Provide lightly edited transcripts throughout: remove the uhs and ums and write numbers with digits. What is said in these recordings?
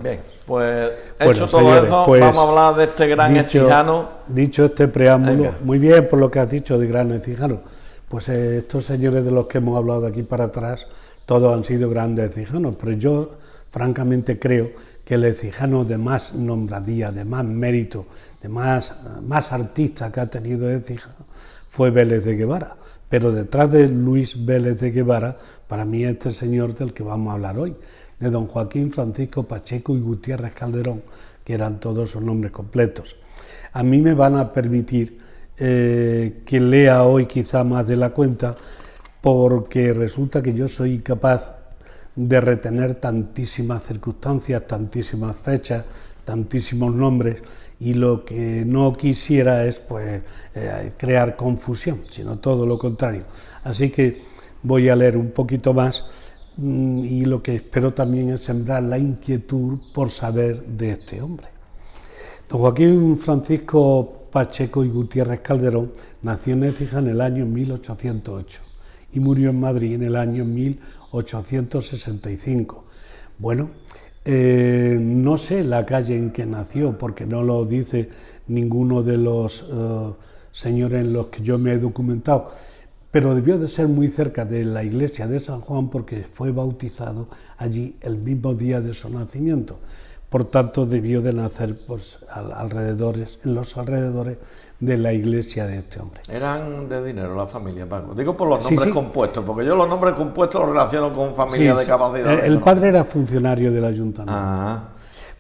Bien, pues Bueno, hecho todo señores, eso, pues, vamos a hablar de este gran ecijano. Dicho este preámbulo, Venga. muy bien por lo que has dicho de gran ecijano, pues estos señores de los que hemos hablado de aquí para atrás, todos han sido grandes ecijanos, pero yo francamente creo que el ecijano de más nombradía, de más mérito, de más artista que ha tenido Écija fue Vélez de Guevara. Pero detrás de Luis Vélez de Guevara, para mí este señor del que vamos a hablar hoy, de don Joaquín Francisco Pacheco y Gutiérrez Calderón, que eran todos sus nombres completos. A mí me van a permitir que lea hoy quizá más de la cuenta, porque resulta que yo soy incapaz de retener tantísimas circunstancias, tantísimas fechas, tantísimos nombres, y lo que no quisiera es crear confusión, sino todo lo contrario. Así que voy a leer un poquito más y lo que espero también es sembrar la inquietud por saber de este hombre. Don Joaquín Francisco Pacheco y Gutiérrez Calderón nació en Écija en el año 1808 y murió en Madrid en el año 1865. Bueno, no sé la calle en que nació, porque no lo dice ninguno de los señores en los que yo me he documentado, pero debió de ser muy cerca de la iglesia de San Juan, porque fue bautizado allí el mismo día de su nacimiento. Por tanto, debió de nacer en los alrededores de la iglesia de este hombre. Eran de dinero la familia, Paco. Digo por los nombres compuestos, porque yo los nombres compuestos los relaciono con familias de capacidad. El padre era funcionario del ayuntamiento.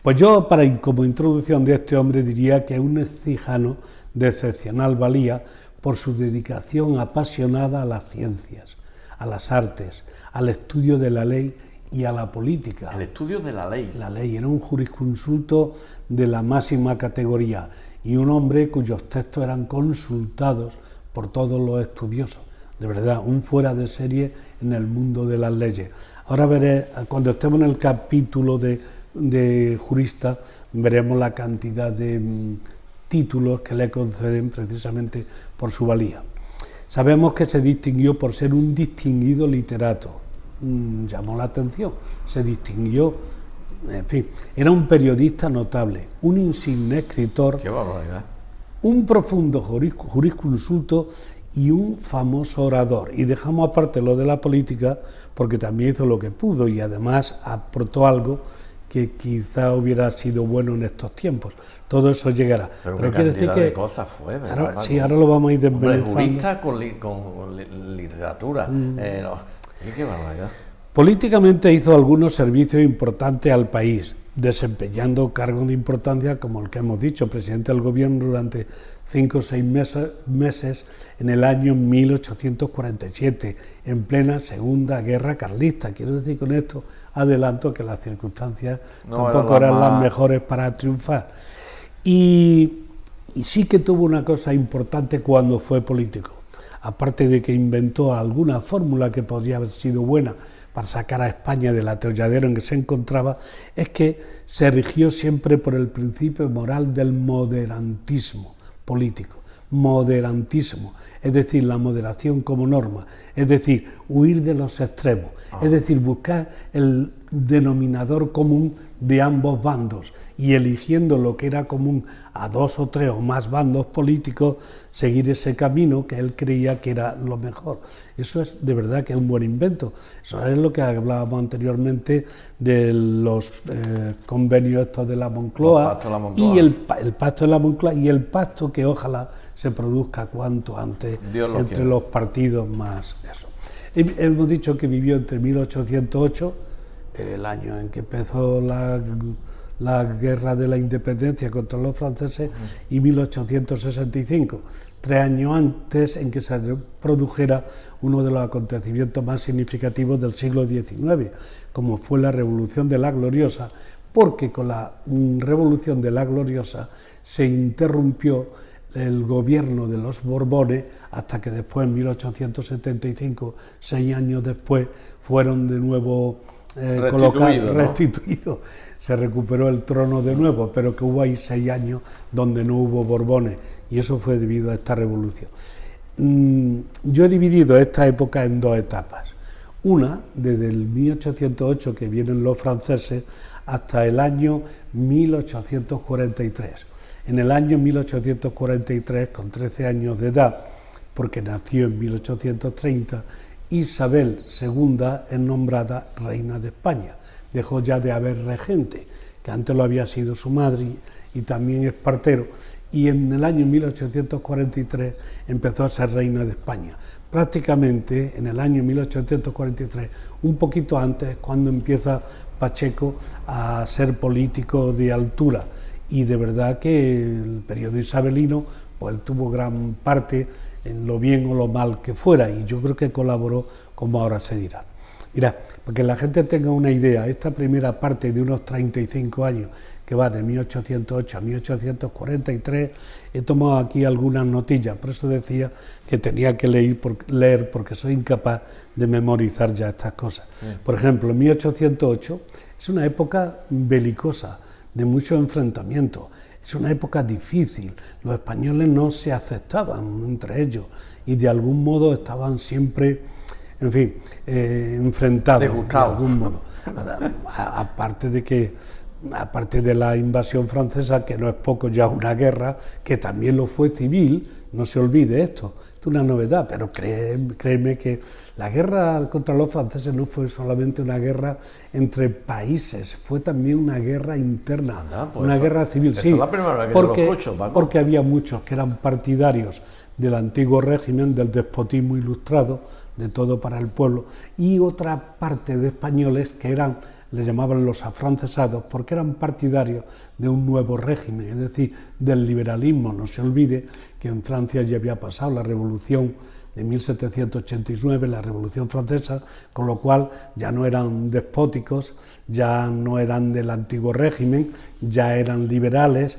Pues yo, como introducción de este hombre, diría que es un ecijano de excepcional valía por su dedicación apasionada a las ciencias, a las artes, al estudio de la ley y a la política. El estudio de la ley. La ley, era un jurisconsulto de la máxima categoría y un hombre cuyos textos eran consultados por todos los estudiosos. De verdad, un fuera de serie en el mundo de las leyes. Ahora veré, cuando estemos en el capítulo de jurista, veremos la cantidad de títulos que le conceden precisamente por su valía. Sabemos que se distinguió por ser un distinguido literato. Llamó la atención, se distinguió, en fin, era un periodista notable, un insigne escritor, ¡qué barbaridad!, un profundo jurisconsulto y un famoso orador. Y dejamos aparte lo de la política, porque también hizo lo que pudo y además aportó algo que quizá hubiera sido bueno en estos tiempos. Todo eso llegará. Pero quiere decir que de cosas fue, ¿verdad? Ahora, sí, ahora lo vamos a ir desmenuzando. Jurista con literatura. ¡Qué barbaridad! Políticamente hizo algunos servicios importantes al país, desempeñando cargos de importancia como el que hemos dicho, presidente del gobierno durante 5 o 6 meses en el año 1847, en plena Segunda Guerra Carlista. Quiero decir con esto, adelanto que las circunstancias tampoco eran las mejores para triunfar. Y sí que tuvo una cosa importante cuando fue político. Aparte de que inventó alguna fórmula que podría haber sido buena para sacar a España del atolladero en que se encontraba, es que se rigió siempre por el principio moral del moderantismo político. Moderantismo, es decir, la moderación como norma, es decir, huir de los extremos, es decir, buscar el denominador común de ambos bandos y eligiendo lo que era común a 2 o 3 o más bandos políticos, seguir ese camino que él creía que era lo mejor. Eso es de verdad que es un buen invento. Eso es lo que hablábamos anteriormente de los convenios estos de la Moncloa, y el pacto de la Moncloa y el pacto que ojalá se produzca cuanto antes entre los partidos más eso. Hemos dicho que vivió entre 1808, el año en que empezó la guerra de la independencia contra los franceses, y 1865, 3 años antes en que se produjera uno de los acontecimientos más significativos del siglo XIX, como fue la Revolución de la Gloriosa, porque con la Revolución de la Gloriosa se interrumpió el gobierno de los Borbones, hasta que después, en 1875, 6 años después, fueron de nuevo restituidos. Se recuperó el trono de nuevo, pero que hubo ahí 6 años donde no hubo Borbones, y eso fue debido a esta revolución. Yo he dividido esta época en 2 etapas. Una, desde el 1808, que vienen los franceses, hasta el año 1843. En el año 1843, con 13 años de edad, porque nació en 1830, Isabel II es nombrada reina de España. Dejó ya de haber regente, que antes lo había sido su madre y también es partero, y en el año 1843 empezó a ser reina de España. Prácticamente en el año 1843, un poquito antes, cuando empieza Pacheco a ser político de altura, y de verdad que el periodo isabelino pues tuvo gran parte en lo bien o lo mal que fuera, y yo creo que colaboró, como ahora se dirá. Mira, para que la gente tenga una idea, esta primera parte de unos 35 años, que va de 1808 a 1843, he tomado aquí algunas notillas, por eso decía que tenía que leer porque soy incapaz de memorizar ya estas cosas. Por ejemplo, en 1808 es una época belicosa, de muchos enfrentamientos, es una época difícil, los españoles no se aceptaban entre ellos y de algún modo estaban siempre, en fin, enfrentados de algún modo. Aparte de la invasión francesa, que no es poco ya una guerra, que también lo fue civil, no se olvide esto es una novedad, pero créeme que la guerra contra los franceses no fue solamente una guerra entre países, fue también una guerra interna, una guerra civil. Sí, es la primera vez que yo lo escucho, Paco. Porque había muchos que eran partidarios del antiguo régimen, del despotismo ilustrado, de todo para el pueblo, y otra parte de españoles que eran, les llamaban los afrancesados, porque eran partidarios de un nuevo régimen, es decir, del liberalismo. No se olvide que en Francia ya había pasado la revolución de 1789, la Revolución Francesa, con lo cual ya no eran despóticos, ya no eran del antiguo régimen, ya eran liberales,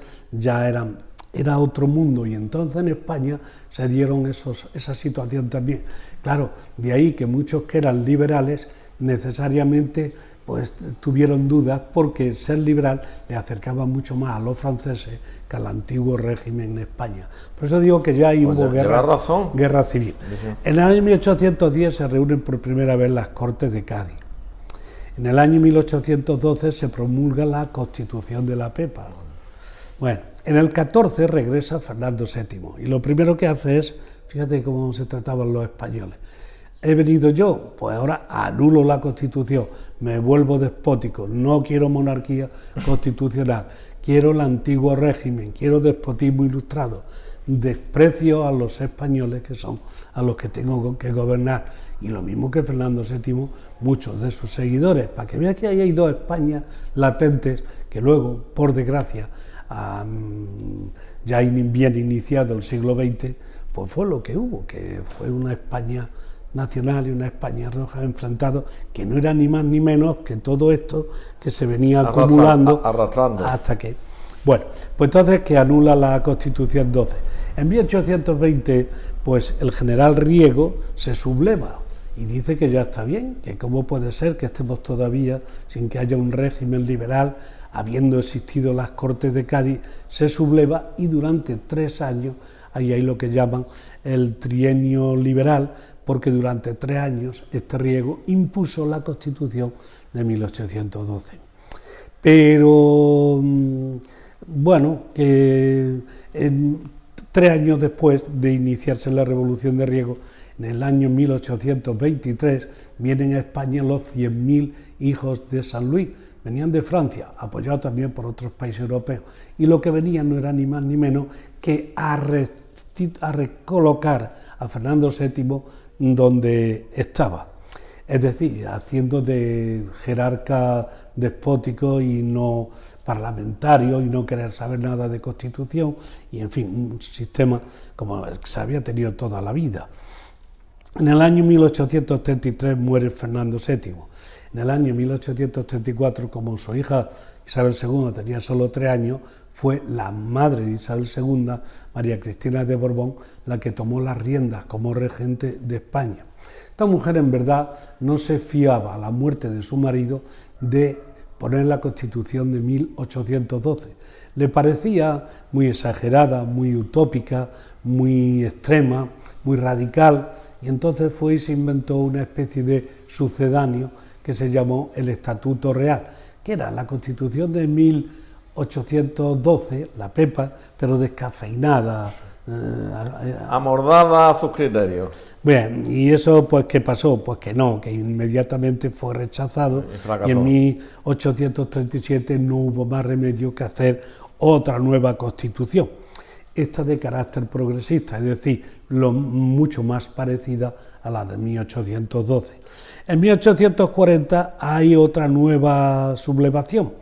era otro mundo, y entonces en España se dieron esa situación también. Claro, de ahí que muchos que eran liberales necesariamente pues tuvieron dudas, porque ser liberal le acercaba mucho más a los franceses que al antiguo régimen en España. Por eso digo que ya hubo guerra civil. En el año 1810 se reúnen por primera vez las Cortes de Cádiz. En el año 1812 se promulga la Constitución de la Pepa. Bueno, en el 14 regresa Fernando VII y lo primero que hace es, fíjate cómo se trataban los españoles, he venido yo, pues ahora anulo la Constitución, me vuelvo despótico, no quiero monarquía constitucional, quiero el antiguo régimen, quiero despotismo ilustrado, desprecio a los españoles que son a los que tengo que gobernar. Y lo mismo que Fernando VII, muchos de sus seguidores, para que vean que ahí hay dos Españas latentes que luego, por desgracia, ya bien iniciado el siglo XX, pues fue lo que hubo, que fue una España nacional y una España roja enfrentados, que no era ni más ni menos que todo esto que se venía acumulando hasta que... Bueno, pues entonces que anula la Constitución 12. En 1820, pues el general Riego se subleva y dice que ya está bien, que cómo puede ser que estemos todavía sin que haya un régimen liberal, habiendo existido las Cortes de Cádiz, se subleva y durante 3 años, ahí hay lo que llaman el trienio liberal, porque durante 3 años este Riego impuso la Constitución de 1812. Pero, bueno, que 3 años después de iniciarse la Revolución de Riego, en el año 1823, vienen a España los 100.000 hijos de San Luis. Venían de Francia, apoyados también por otros países europeos, y lo que venían no era ni más ni menos que a recolocar a Fernando VII donde estaba, es decir, haciendo de jerarca despótico y no parlamentario, y no querer saber nada de Constitución, y en fin, un sistema como el que se había tenido toda la vida. En el año 1833 muere Fernando VII. En el año 1834, como su hija Isabel II tenía solo 3 años, fue la madre de Isabel II, María Cristina de Borbón, la que tomó las riendas como regente de España. Esta mujer, en verdad, no se fiaba a la muerte de su marido de poner la Constitución de 1812. Le parecía muy exagerada, muy utópica, muy extrema, muy radical, y entonces fue y se inventó una especie de sucedáneo que se llamó el Estatuto Real, que era la Constitución de 1812, la PEPA, pero descafeinada. Amordada a sus criterios. Bien, ¿y eso pues qué pasó? Pues que no, que inmediatamente fue rechazado y en 1837 no hubo más remedio que hacer otra nueva Constitución, esta de carácter progresista, es decir, mucho más parecida a la de 1812. En 1840 hay otra nueva sublevación.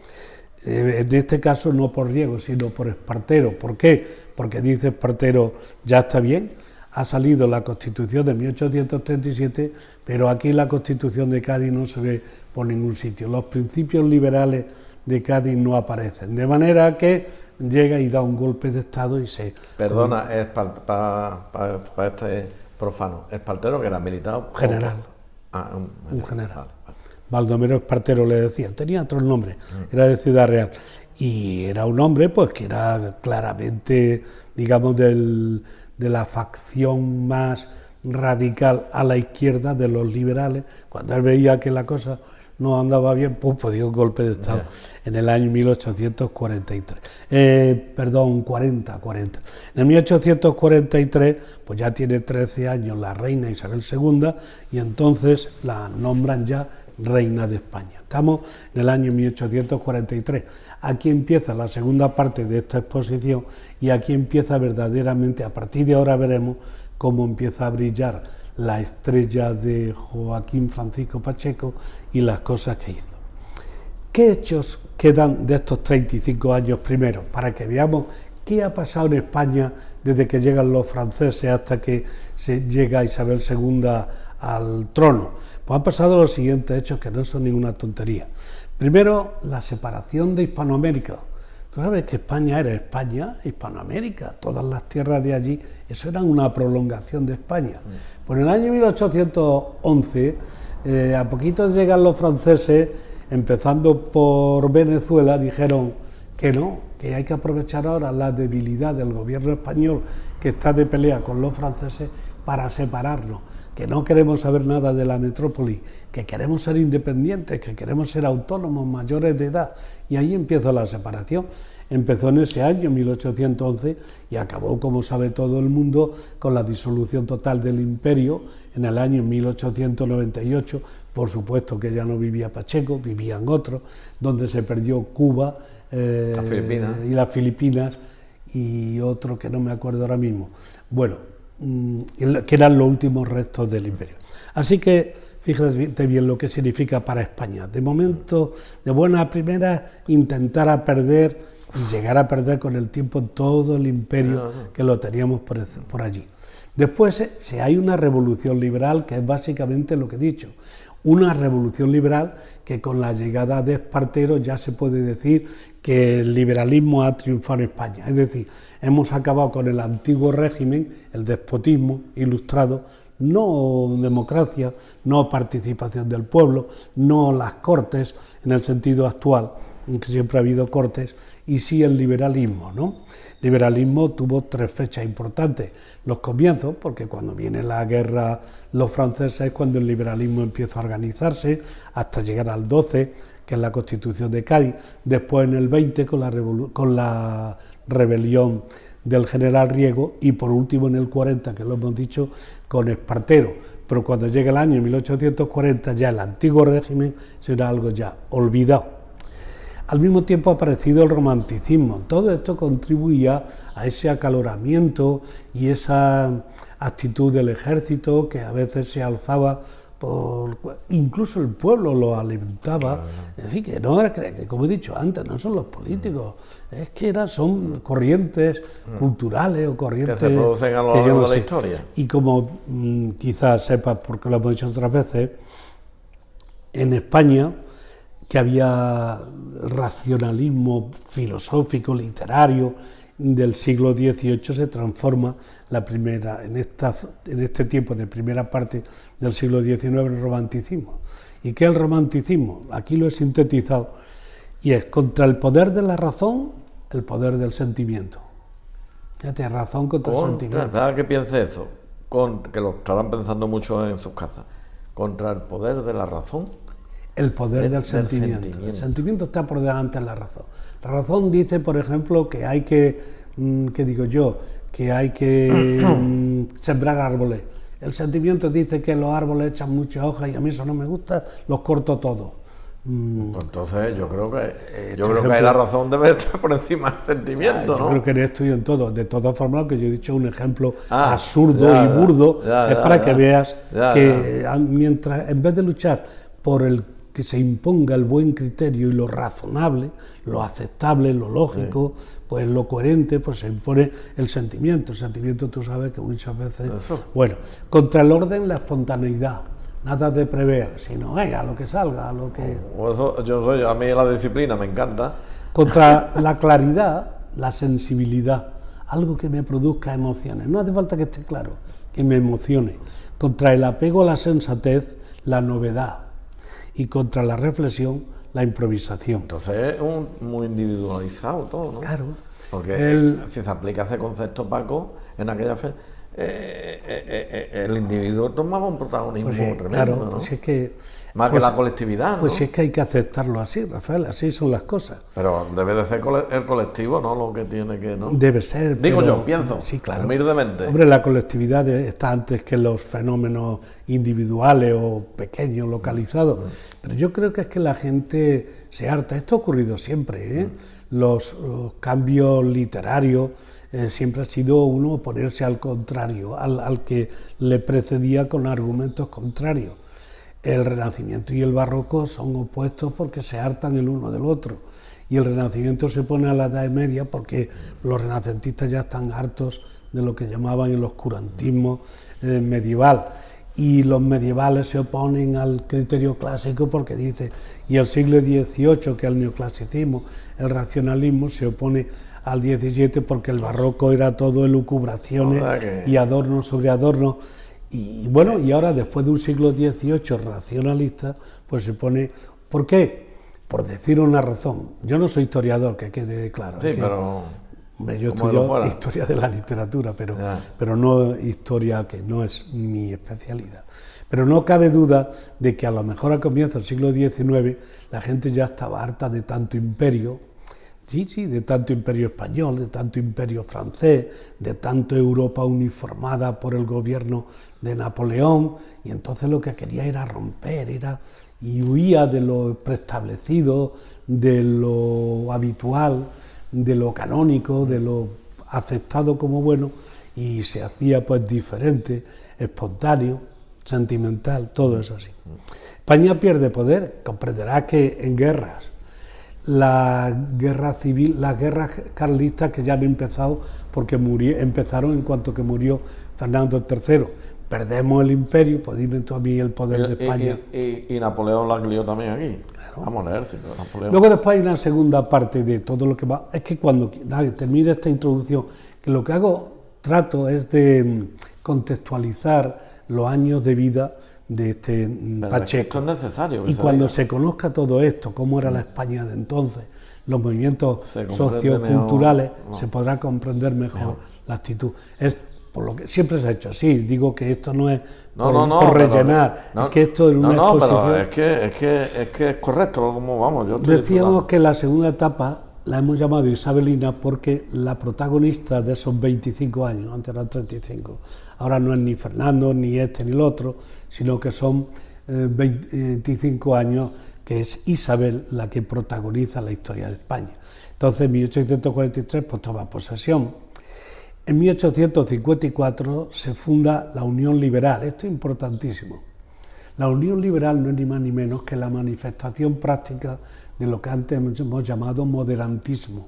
En este caso no por Riego, sino por Espartero. ¿Por qué? Porque dice Espartero, ya está bien, ha salido la Constitución de 1837, pero aquí la Constitución de Cádiz no se ve por ningún sitio. Los principios liberales de Cádiz no aparecen, de manera que llega y da un golpe de Estado y se... Perdona, para este profano, Espartero que era militar... General. Un general. Vale. Baldomero Espartero le decían, tenía otros nombres, era de Ciudad Real, y era un hombre pues que era claramente, digamos, de la facción más radical a la izquierda de los liberales. Cuando él veía que la cosa no andaba bien, pues dio un golpe de Estado en el año 1843. 40. En el 1843, pues ya tiene 13 años la reina Isabel II y entonces la nombran ya reina de España. Estamos en el año 1843. Aquí empieza la segunda parte de esta exposición y aquí empieza verdaderamente, a partir de ahora veremos cómo empieza a brillar la estrella de Joaquín Francisco Pacheco y las cosas que hizo. ¿Qué hechos quedan de estos 35 años primeros? Para que veamos qué ha pasado en España desde que llegan los franceses hasta que llega Isabel II al trono. Pues han pasado los siguientes hechos que no son ninguna tontería. Primero, la separación de Hispanoamérica. Tú sabes que España era España, Hispanoamérica, todas las tierras de allí, eso era una prolongación de España. Pues en el año 1811, a poquito llegan los franceses, empezando por Venezuela, dijeron que no, que hay que aprovechar ahora la debilidad del gobierno español que está de pelea con los franceses para separarnos, que no queremos saber nada de la metrópoli, que queremos ser independientes, que queremos ser autónomos, mayores de edad, y ahí empieza la separación. Empezó en ese año, 1811, y acabó, como sabe todo el mundo, con la disolución total del imperio en el año 1898. Por supuesto que ya no vivía Pacheco, vivían otros, donde se perdió Cuba y las Filipinas, y otro que no me acuerdo ahora mismo. Bueno, que eran los últimos restos del imperio. Así que fíjate bien lo que significa para España. De momento, de buena primera, intentar perder y llegar a perder con el tiempo todo el imperio que lo teníamos por allí. Después hay una revolución liberal, que es básicamente lo que he dicho, una revolución liberal que con la llegada de Espartero ya se puede decir que el liberalismo ha triunfado en España. Es decir, hemos acabado con el antiguo régimen, el despotismo ilustrado, no democracia, no participación del pueblo, no las cortes en el sentido actual, que siempre ha habido cortes, y sí el liberalismo, ¿no? El liberalismo tuvo 3 fechas importantes. Los comienzos, porque cuando viene la guerra los franceses es cuando el liberalismo empieza a organizarse, hasta llegar al 12, que es la Constitución de Cádiz, después en el 20 con la rebelión del general Riego, y por último en el 40, que lo hemos dicho, con Espartero. Pero cuando llega el año 1840 ya el antiguo régimen será algo ya olvidado. Al mismo tiempo ha aparecido el romanticismo. Todo esto contribuía a ese acaloramiento y esa actitud del ejército que a veces se alzaba incluso el pueblo lo alimentaba. Es decir, que no, que como he dicho antes, no son los políticos, es que son corrientes culturales o corrientes que se producen a lo largo de la historia. Y como quizás sepas, porque lo hemos dicho otras veces, en España, que había racionalismo filosófico, literario del siglo XVIII, se transforma en este tiempo de primera parte del siglo XIX el romanticismo. ¿Y qué es el romanticismo? Aquí lo he sintetizado, y es contra el poder de la razón, el poder del sentimiento. Fíjate, razón contra el sentimiento. Claro, que piense eso, que lo estarán pensando mucho en sus casas, contra el poder de la razón. el poder del sentimiento. El sentimiento está por delante de la razón. La razón dice, por ejemplo, que hay que, ¿qué digo yo? Que hay que sembrar árboles. El sentimiento dice que los árboles echan muchas hojas y a mí eso no me gusta, los corto todos. Entonces yo creo que ahí la razón debe estar por encima del sentimiento, ¿no? Yo creo que en esto y en todo. De todas formas, lo que yo he dicho es un ejemplo absurdo y burdo, es para que veas que mientras, en vez de luchar por el que se imponga el buen criterio y lo razonable, lo aceptable, lo lógico, pues lo coherente, pues se impone el sentimiento. El sentimiento, tú sabes que muchas veces... Bueno, contra el orden, la espontaneidad. Nada de prever, sino venga, lo que salga, lo que... A mí la disciplina me encanta. Contra la claridad, la sensibilidad, algo que me produzca emociones. No hace falta que esté claro, que me emocione. Contra el apego a la sensatez, la novedad. Y contra la reflexión, la improvisación. Entonces es muy individualizado todo, ¿no? Claro. Porque si se aplica ese concepto, Paco, en aquella fe, el individuo tomaba un protagonismo tremendo, claro, ¿no? Pues es que, más que la colectividad, ¿no? Pues es que hay que aceptarlo así, Rafael, así son las cosas. Pero debe de ser el colectivo, ¿no? Lo que tiene que, ¿no? Debe ser. Digo yo, pienso, sí, claro. Humildemente. Hombre, la colectividad está antes que los fenómenos individuales o pequeños, localizados. Pero yo creo que es que la gente se harta. Esto ha ocurrido siempre, ¿eh? Los cambios literarios siempre ha sido uno oponerse al contrario, al que le precedía con argumentos contrarios. El Renacimiento y el Barroco son opuestos porque se hartan el uno del otro. Y el Renacimiento se opone a la Edad Media porque los renacentistas ya están hartos de lo que llamaban el oscurantismo medieval. Y los medievales se oponen al criterio clásico porque dice, y el siglo XVIII, que es el neoclasicismo, el racionalismo, se opone al XVII porque el barroco era todo elucubraciones y adornos sobre adornos. Y bueno, y ahora después de un siglo XVIII racionalista, pues se pone... ¿Por qué? Por decir una razón. Yo no soy historiador, que quede claro. Sí, pero... Hombre, yo estudio historia de la literatura, pero no historia, que no es mi especialidad. Pero no cabe duda de que a lo mejor a comienzos del siglo XIX la gente ya estaba harta de tanto imperio, de tanto imperio español, de tanto imperio francés, de tanto Europa uniformada por el gobierno de Napoleón, y entonces lo que quería era romper, y huía de lo preestablecido, de lo habitual, de lo canónico, de lo aceptado como bueno, y se hacía pues diferente, espontáneo, sentimental, todo eso así. España pierde poder, comprenderás que en guerras, la guerra civil, las guerras carlistas que ya han empezado porque empezaron en cuanto que murió Fernando III. Perdemos el imperio, pues dime tú a mí el poder de España. Y Napoleón la lió también aquí. Claro. Vamos, el ejército de Napoleón. Luego después hay una segunda parte de todo lo que va. Es que cuando termine esta introducción, que lo que trato es de contextualizar los años de vida de este Pacheco. Es que esto es necesario. Y cuando se conozca todo esto, cómo era la España de entonces, los movimientos socioculturales, se podrá comprender mejor la actitud. Es por lo que siempre se ha hecho así. Digo que esto no es por rellenar, es que esto es una exposición. Pero es que es correcto, como vamos. Decíamos que la segunda etapa la hemos llamado isabelina porque la protagonista de esos 25 años, antes eran 35, ahora no es ni Fernando, ni este, ni el otro, sino que son 25 años que es Isabel la que protagoniza la historia de España. Entonces, en 1843 pues toma posesión. En 1854 se funda la Unión Liberal. Esto es importantísimo. La Unión Liberal no es ni más ni menos que la manifestación práctica de lo que antes hemos llamado moderantismo.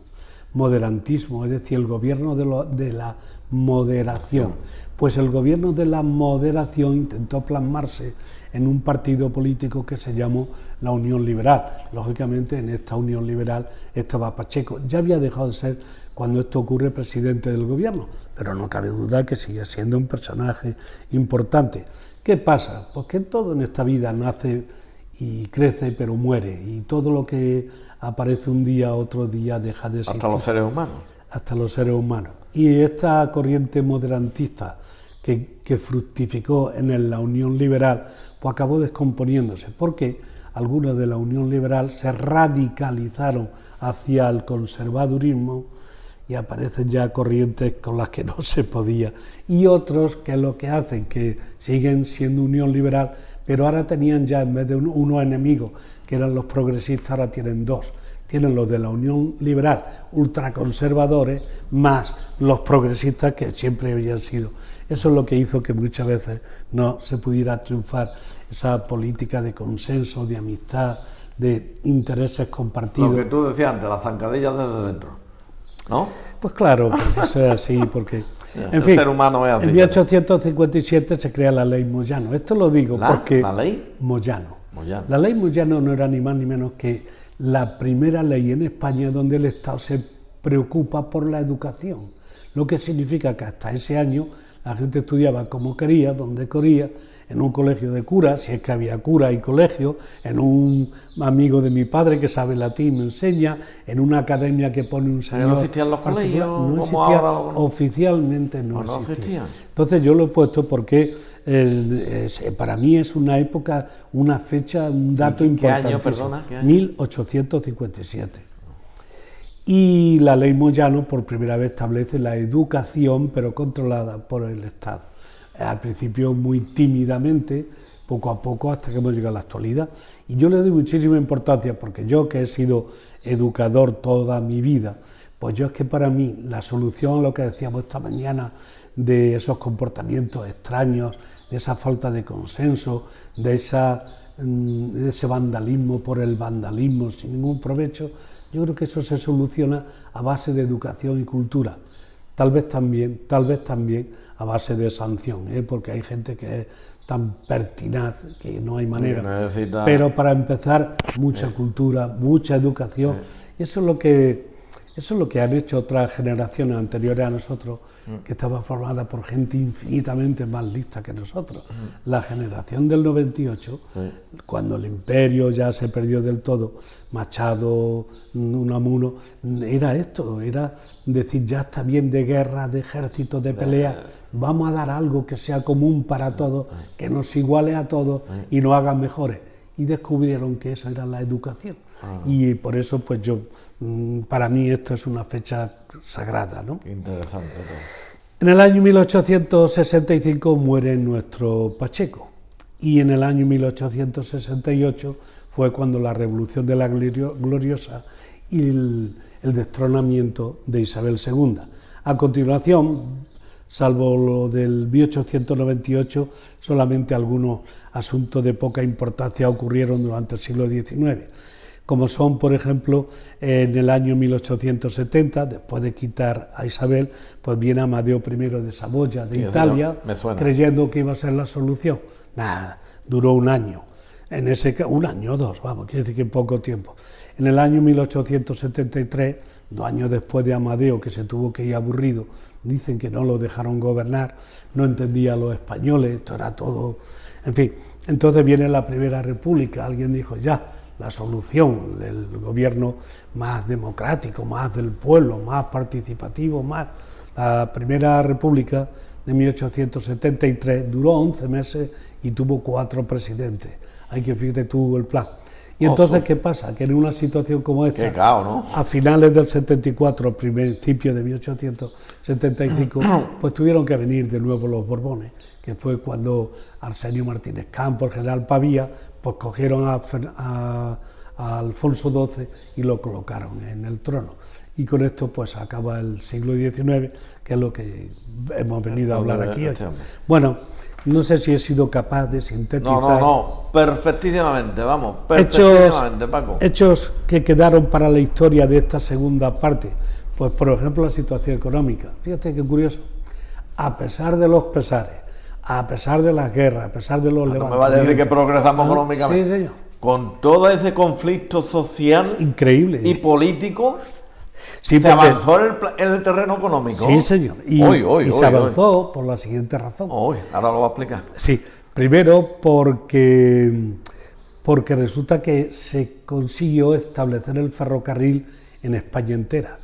Moderantismo, es decir, el gobierno de la moderación. Pues el gobierno de la moderación intentó plasmarse en un partido político que se llamó la Unión Liberal. Lógicamente, en esta Unión Liberal estaba Pacheco. Ya había dejado de ser, cuando esto ocurre, presidente del gobierno, pero no cabe duda que sigue siendo un personaje importante. ¿Qué pasa? Pues que todo en esta vida nace y crece, pero muere, y todo lo que aparece un día, otro día deja de existir. Hasta los seres humanos. Hasta los seres humanos. Y esta corriente moderantista que fructificó en la Unión Liberal, pues acabó descomponiéndose, porque algunos de la Unión Liberal se radicalizaron hacia el conservadurismo y aparecen ya corrientes con las que no se podía, y otros que lo que hacen, que siguen siendo Unión Liberal, pero ahora tenían ya, en vez de unos enemigos, que eran los progresistas, ahora tienen dos. Tienen los de la Unión Liberal, ultraconservadores, más los progresistas que siempre habían sido. Eso es lo que hizo que muchas veces no se pudiera triunfar esa política de consenso, de amistad, de intereses compartidos. Lo que tú decías antes, las zancadillas desde dentro, ¿no? Pues claro, porque eso es así, porque... En fin, ser humano es así. En 1857 se crea la ley Moyano. Esto lo digo porque... ¿La ley? Moyano. Moyano. La ley Moyano no era ni más ni menos que la primera ley en España donde el Estado se preocupa por la educación, lo que significa que hasta ese año la gente estudiaba como quería, donde quería, en un colegio de curas, si es que había cura y colegio, en un amigo de mi padre que sabe latín me enseña, en una academia que pone un señor... ¿No existían los colegios? No existía, oficialmente no existía. Entonces yo lo he puesto porque para mí es una época, una fecha, un dato importante. ¿Qué año, perdona? ¿Qué año? 1857. Y la ley Moyano por primera vez establece la educación, pero controlada por el Estado. Al principio muy tímidamente, poco a poco, hasta que hemos llegado a la actualidad. Y yo le doy muchísima importancia, porque yo que he sido educador toda mi vida, pues yo es que para mí la solución a lo que decíamos esta mañana, de esos comportamientos extraños, de esa falta de consenso, de ese vandalismo por el vandalismo sin ningún provecho, yo creo que eso se soluciona a base de educación y cultura. Tal vez también a base de sanción, porque hay gente que es tan pertinaz que no hay manera. Pero para empezar, mucha cultura, mucha educación. Eso es lo que han hecho otras generaciones anteriores a nosotros, que estaba formada por gente infinitamente más lista que nosotros. La generación del 98, cuando el imperio ya se perdió del todo, Machado, Unamuno, era esto, era decir, ya está bien de guerra, de ejércitos, de peleas, vamos a dar algo que sea común para todos, que nos iguale a todos y nos haga mejores. Y descubrieron que eso era la educación. Y por eso, pues para mí esto es una fecha sagrada, ¿no? Qué interesante todo. En el año 1865 muere nuestro Pacheco, y en el año 1868 fue cuando la Revolución de la Gloriosa y el destronamiento de Isabel II. A continuación, salvo lo del 1898, solamente algunos asuntos de poca importancia ocurrieron durante el siglo XIX, como son, por ejemplo, en el año 1870, después de quitar a Isabel, pues viene Amadeo I de Saboya, de Italia, creyendo que iba a ser la solución. Nada, duró un año. Un año o dos, quiere decir que en poco tiempo. En el año 1873, 2 años después de Amadeo, que se tuvo que ir aburrido, dicen que no lo dejaron gobernar, no entendía a los españoles, esto era todo... En fin, entonces viene la Primera República, alguien dijo ya, la solución, el gobierno más democrático, más del pueblo, más participativo, más... La Primera República de 1873 duró 11 meses y tuvo 4 presidentes. Hay que fíjate tú el plan. Y entonces, ¿qué pasa? Que en una situación como esta, qué caos, ¿no? A finales del 74, principios de 1875, pues tuvieron que venir de nuevo los Borbones, que fue cuando Arsenio Martínez Campos, el general Pavía, pues cogieron a Alfonso XII y lo colocaron en el trono. Y con esto pues acaba el siglo XIX, que es lo que hemos venido a hablar aquí hoy. Bueno, no sé si he sido capaz de sintetizar... No, perfectísimamente, perfectísimamente, Paco. Hechos que quedaron para la historia de esta segunda parte, pues por ejemplo la situación económica. Fíjate qué curioso, a pesar de los pesares, a pesar de las guerras, a pesar de los levantamientos... No me vaya a decir que progresamos económicamente. Sí, señor. Con todo ese conflicto social increíble y político... Sí, se avanzó en el terreno económico. Sí, señor. Y se avanzó por la siguiente razón. Ahora lo voy a explicar. Sí, primero porque resulta que se consiguió establecer el ferrocarril en España entera.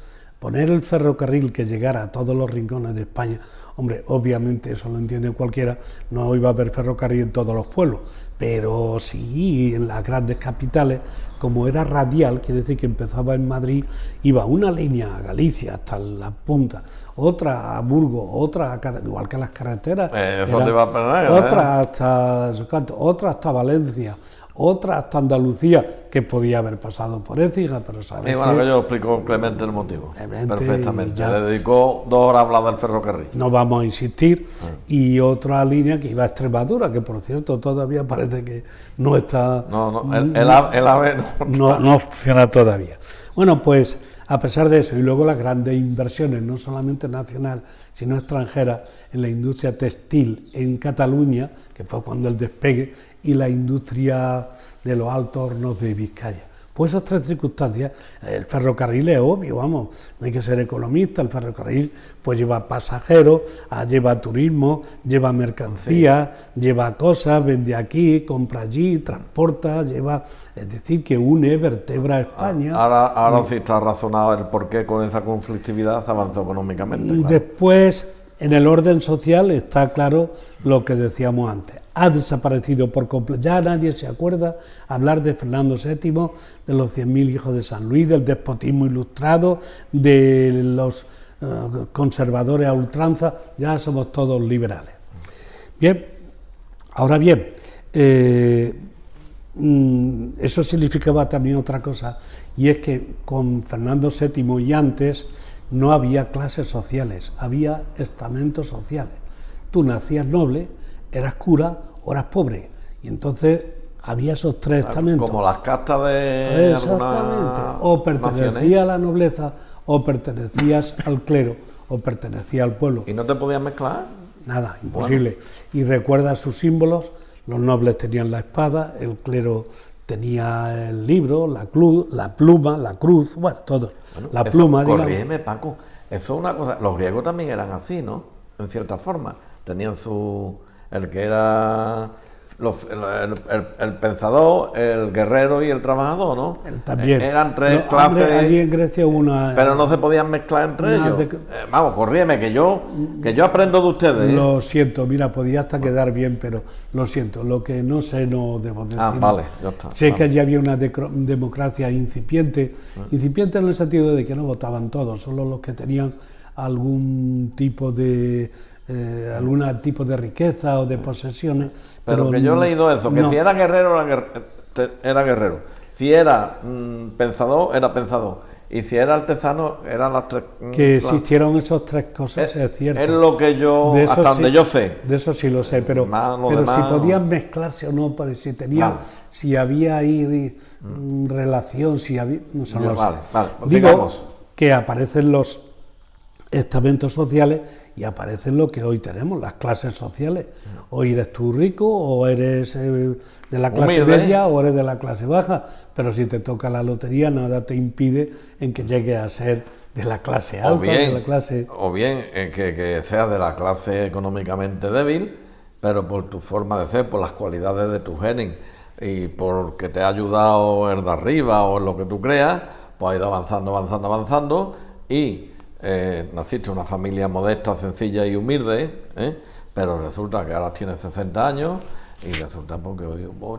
poner el ferrocarril que llegara a todos los rincones de España, hombre, obviamente eso lo entiende cualquiera, no iba a haber ferrocarril en todos los pueblos, pero sí en las grandes capitales, como era radial, quiere decir que empezaba en Madrid, iba una línea a Galicia hasta la punta, otra a Burgos, otra igual que las carreteras, otra hasta Valencia, otra hasta Andalucía, que podía haber pasado por Écija, pero sabes y bueno, que yo explico Clemente el motivo, perfectamente, le dedicó 2 horas a hablar del ferrocarril. No vamos a insistir, y otra línea que iba a Extremadura, que por cierto todavía parece que no está... el AVE no funciona todavía. Bueno, pues a pesar de eso, y luego las grandes inversiones, no solamente nacional, sino extranjeras, en la industria textil en Cataluña, que fue cuando el despegue, y la industria de los altos hornos de Vizcaya. Pues esas 3 circunstancias, el ferrocarril es obvio, vamos, no hay que ser economista, el ferrocarril pues lleva pasajeros, lleva turismo, lleva mercancías, lleva cosas, vende aquí, compra allí, transporta, lleva, es decir, que une, vertebra a España. Ahora sí está razonado el por qué con esa conflictividad se avanzó económicamente. Claro. Después, en el orden social está claro lo que decíamos antes. Ha desaparecido por completo, ya nadie se acuerda hablar de Fernando VII, de los 100.000 hijos de San Luis, del despotismo ilustrado, de los conservadores a ultranza, ya somos todos liberales. Bien, ahora bien, eso significaba también otra cosa, y es que con Fernando VII y antes no había clases sociales, había estamentos sociales. Tú nacías noble, eras cura o eras pobre, y entonces había esos 3 estamentos. Como las castas de... Exactamente, o pertenecías a la nobleza, o pertenecías al clero, o pertenecías al pueblo. ¿Y no te podías mezclar? Nada, imposible. Bueno. Y recuerda sus símbolos, los nobles tenían la espada, el clero tenía el libro, la pluma, la cruz, bueno, todo. Bueno, la pluma, digamos. Corrígeme, Paco, eso es una cosa... Los griegos también eran así, ¿no? En cierta forma. Tenían el que era el pensador, el guerrero y el trabajador, ¿no? También. Eran 3 clases. Allí en Grecia una... Pero no se podían mezclar entre ellos. Vamos, corrígeme, que yo aprendo de ustedes. Lo siento, mira, podía hasta quedar bien, pero lo siento, lo que no sé no debo decir. Vale, ya está. Sé que allí había una democracia incipiente en el sentido de que no votaban todos, solo los que tenían algún tipo de riqueza o de posesiones. Pero que yo he leído eso, que si era guerrero, era guerrero. Si era pensador, era pensador. Y si era artesano, eran las 3... Que existieron esas 3 cosas, es cierto. Es lo que yo, hasta donde yo sé. De eso sí lo sé, pero si podían mezclarse o no, si había ahí relación, si había... No sé, vale, pues digo que aparecen los estamentos sociales y aparecen lo que hoy tenemos, las clases sociales. Hoy eres tú rico o eres de la clase media o eres de la clase baja, pero si te toca la lotería nada te impide en que llegues a ser de la clase alta, de la clase... O bien que seas de la clase económicamente débil, pero por tu forma de ser, por las cualidades de tu genes y porque te ha ayudado el de arriba o en lo que tú creas, pues has ido avanzando y... naciste en una familia modesta, sencilla y humilde, pero resulta que ahora tienes 60 años y resulta porque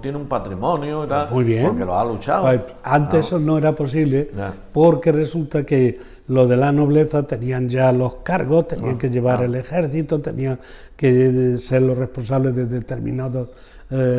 tiene un patrimonio y tal, muy bien, porque lo ha luchado. Pues antes eso no era posible, porque resulta que los de la nobleza tenían ya los cargos, tenían que llevar el ejército, tenían que ser los responsables de determinadas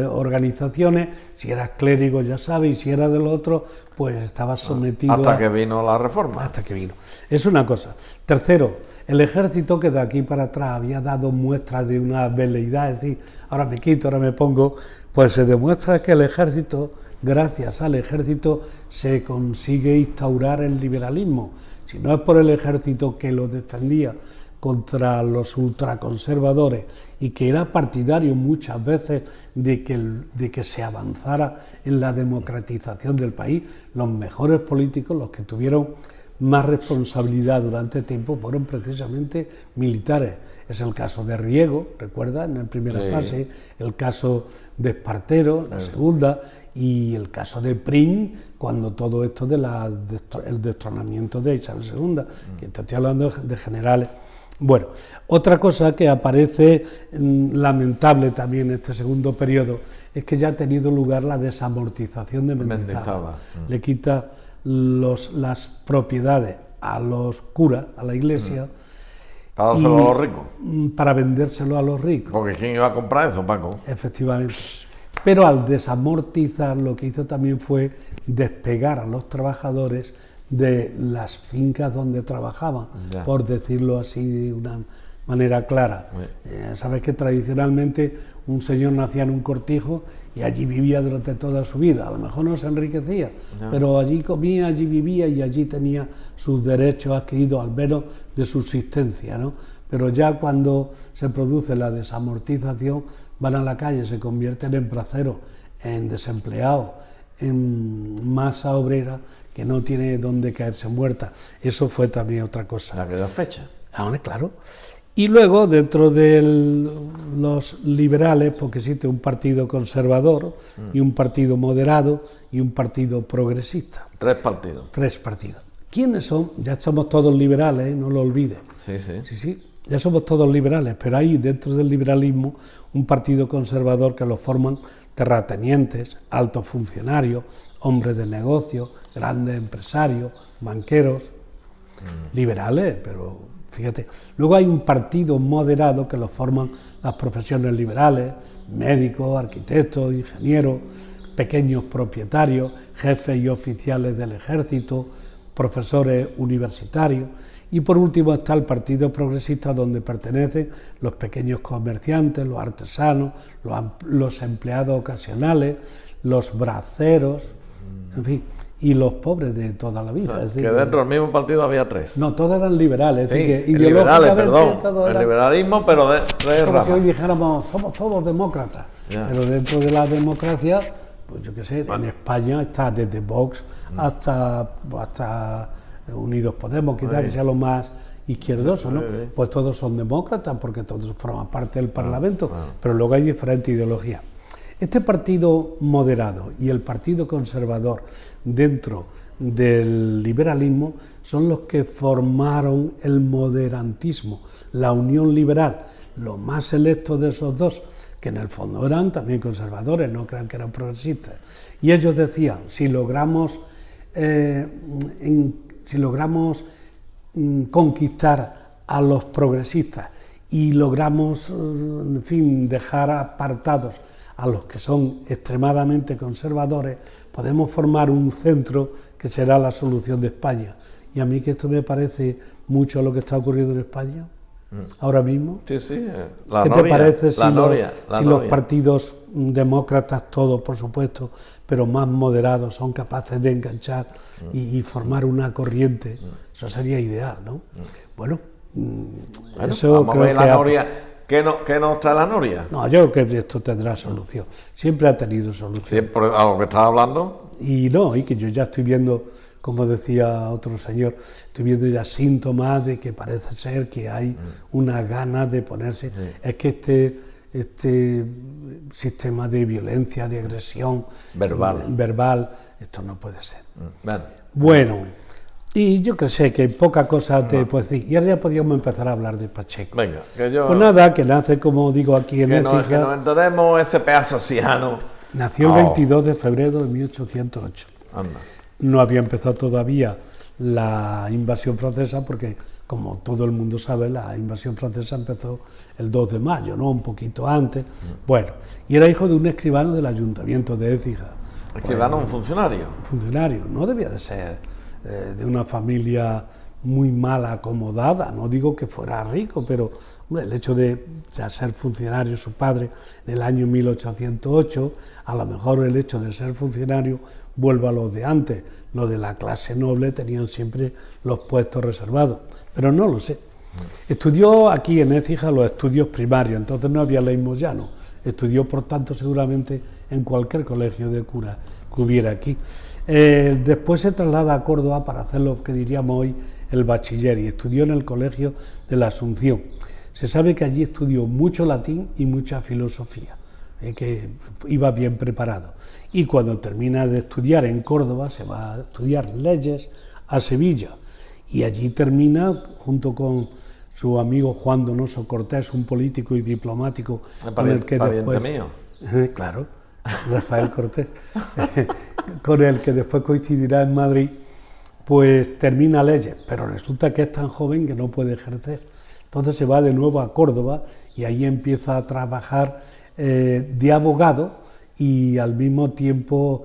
organizaciones. Si eras clérigo, ya sabes, y si eras del otro, pues estabas sometido hasta que vino la reforma. Hasta que vino. Es una cosa. Tercero, el ejército, que de aquí para atrás había dado muestras de una veleidad, es decir, ahora me quito, ahora me pongo, pues se demuestra que el ejército, gracias al ejército, se consigue instaurar el liberalismo. Si no es por el ejército que lo defendía contra los ultraconservadores y que era partidario muchas veces de que se avanzara en la democratización del país, los mejores políticos, los que tuvieron más responsabilidad durante tiempo fueron precisamente militares. Es el caso de Riego, recuerda, en la primera fase, el caso de Espartero, en la segunda, y el caso de Prim, cuando todo esto el destronamiento de Isabel II, que te estoy hablando de generales. Bueno, otra cosa que aparece lamentable también en este segundo periodo es que ya ha tenido lugar la desamortización de Mendizábal. Le quita las propiedades a los curas, a la iglesia. Para dárselo a los ricos. Para vendérselo a los ricos. Porque ¿quién iba a comprar eso, Paco? Efectivamente. Pero al desamortizar, lo que hizo también fue despegar a los trabajadores de las fincas donde trabajaban, por decirlo así de una manera clara. Sabes que tradicionalmente un señor nacía en un cortijo y allí vivía durante toda su vida. A lo mejor no se enriquecía, pero allí comía, allí vivía y allí tenía sus derechos adquiridos, al menos de subsistencia, ¿no? Pero ya cuando se produce la desamortización, van a la calle, se convierten en braceros, en desempleados, en masa obrera que no tiene dónde caerse muerta. Eso fue también otra cosa. ¿En aquella fecha? Ahora, claro. Y luego, dentro de los liberales, porque existe un partido conservador y un partido moderado y un partido progresista. Tres partidos. Tres partidos. ¿Quiénes son? Ya somos todos liberales, no lo olvides. Sí. Ya somos todos liberales, pero hay dentro del liberalismo un partido conservador que lo forman terratenientes, altos funcionarios, hombres de negocio, grandes empresarios, banqueros, liberales, pero fíjate. Luego hay un partido moderado que lo forman las profesiones liberales, médicos, arquitectos, ingenieros, pequeños propietarios, jefes y oficiales del ejército, profesores universitarios. Y por último está el Partido Progresista, donde pertenecen los pequeños comerciantes, los artesanos, los empleados ocasionales, los braceros, en fin, y los pobres de toda la vida. O sea, es decir, que dentro del mismo partido había tres. No, todos eran liberales. Es decir, que liberales, ideológicamente perdón. El liberalismo, pero de tres como ramas. si hoy dijéramos, somos todos demócratas. Pero dentro de la democracia, pues yo qué sé, en España está desde Vox hasta Unidos Podemos, quizás que sea lo más izquierdoso, ¿no? Pues todos son demócratas porque todos forman parte del Parlamento, pero luego hay diferentes ideologías. Este partido moderado y el partido conservador dentro del liberalismo son los que formaron el moderantismo, la Unión Liberal, los más selectos de esos dos, que en el fondo eran también conservadores, no crean que eran progresistas. Y ellos decían, si logramos conquistar a los progresistas y logramos, en fin, dejar apartados a los que son extremadamente conservadores, podemos formar un centro que será la solución de España. Y a mí que esto me parece mucho a lo que está ocurriendo en España ahora mismo. Sí. ¿Qué te parece si los partidos demócratas, todos por supuesto, pero más moderados, son capaces de enganchar y formar una corriente? Eso sería ideal, ¿no? Bueno, eso vamos creo a ver que la Noria. ¿Qué nos trae la Noria? No, yo creo que esto tendrá solución. Siempre ha tenido solución. ¿Siempre a lo que estás hablando? Y que yo ya estoy viendo, como decía otro señor, estoy viendo ya síntomas de que parece ser que hay una ganas de ponerse. Es que este sistema de violencia, de agresión verbal, esto no puede ser. Bueno, y yo que sé que poca cosa te puedo decir. Y ahora ya podríamos empezar a hablar de Pacheco. Venga, que yo... Pues nada, que nace, como digo aquí en Écija. Que nos enteremos ese pedazo ciano. Nació el 22 de febrero de 1808. Anda. No había empezado todavía la invasión francesa porque, como todo el mundo sabe, la invasión francesa empezó el 2 de mayo, ¿no? Un poquito antes. Bueno, y era hijo de un escribano del ayuntamiento de Écija. ¿Escribano, un funcionario? Un funcionario, no debía de ser de una familia muy mal acomodada, no digo que fuera rico, pero hombre, el hecho de ya ser funcionario su padre en el año 1808, a lo mejor el hecho de ser funcionario vuelve a los de antes, los de la clase noble tenían siempre los puestos reservados, pero no lo sé. Estudió aquí en Écija los estudios primarios, entonces no había ley Moyano, estudió por tanto seguramente en cualquier colegio de cura que hubiera aquí. Después se traslada a Córdoba para hacer lo que diríamos hoy el bachiller y estudió en el Colegio de la Asunción. Se sabe que allí estudió mucho latín y mucha filosofía, que iba bien preparado. Y cuando termina de estudiar en Córdoba se va a estudiar leyes a Sevilla y allí termina junto con su amigo Juan Donoso Cortés, un político y diplomático con el que después... mío. Claro, Rafael Cortés, con el que después coincidirá en Madrid, pues termina leyes, pero resulta que es tan joven que no puede ejercer. Entonces se va de nuevo a Córdoba y ahí empieza a trabajar de abogado y al mismo tiempo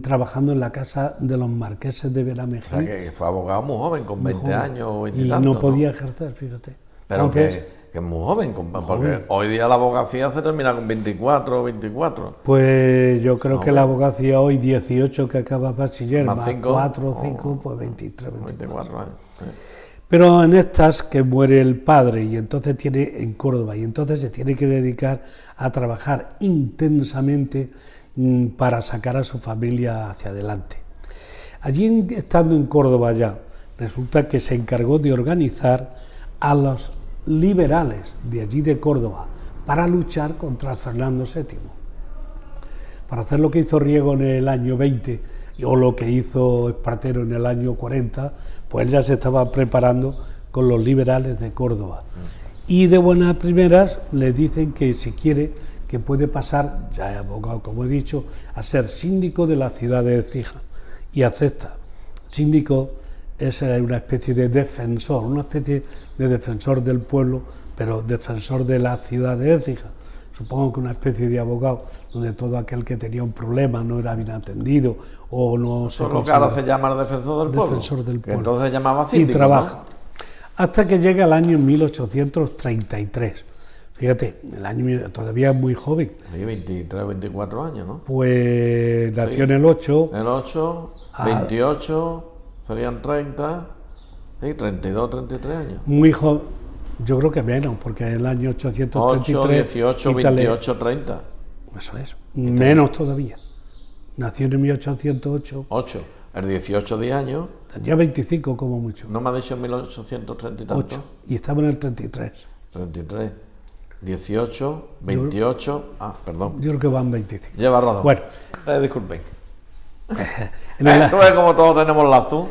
trabajando en la casa de los marqueses de Benamejí. O sea, que fue abogado muy joven, con 20 años o 20 y y tanto, no podía ejercer, fíjate. Pero entonces, que es muy joven, porque joven. hoy día la abogacía se termina con 24 o 24. Pues yo creo que la abogacía hoy, 18 que acaba bachiller, más 4 o 5, pues 23, 24 años. Sí. Pero en estas que muere el padre y entonces tiene en Córdoba y entonces se tiene que dedicar a trabajar intensamente para sacar a su familia hacia adelante. Allí, estando en Córdoba ya, resulta que se encargó de organizar a los liberales de allí de Córdoba para luchar contra Fernando VII. Para hacer lo que hizo Riego en el año 20 o lo que hizo Espartero en el año 40, pues ya se estaba preparando con los liberales de Córdoba. Y de buenas primeras le dicen que si quiere, que puede pasar, ya es abogado como he dicho, a ser síndico de la ciudad de Écija. Y acepta. Síndico es una especie de defensor, una especie de defensor del pueblo, pero defensor de la ciudad de Écija. Supongo que una especie de abogado donde todo aquel que tenía un problema no era bien atendido o no se lo que ahora se llama el defensor del pueblo. Defensor del pueblo. Entonces se llamaba síndico, y trabaja. ¿no? Hasta que llega el año 1833. Fíjate, el año todavía es muy joven. Sí, 23, 24 años, ¿no? Pues nació en el 8. El 8, 28, serían 30, sí, 32, 33 años. Muy joven, yo creo que menos, porque el año 833... 8, 18, 28, 30. Eso es, menos todavía. Nació en 1808. 8, el 18, 10 años. Tenía 25 como mucho. ¿No me ha dicho 1830 y tanto? 8, y estaba en el 33. 33, 18, 28, perdón. Yo creo que van 25. Lleva razón. Bueno. Disculpen. ¿Tú ves como todos tenemos la azul?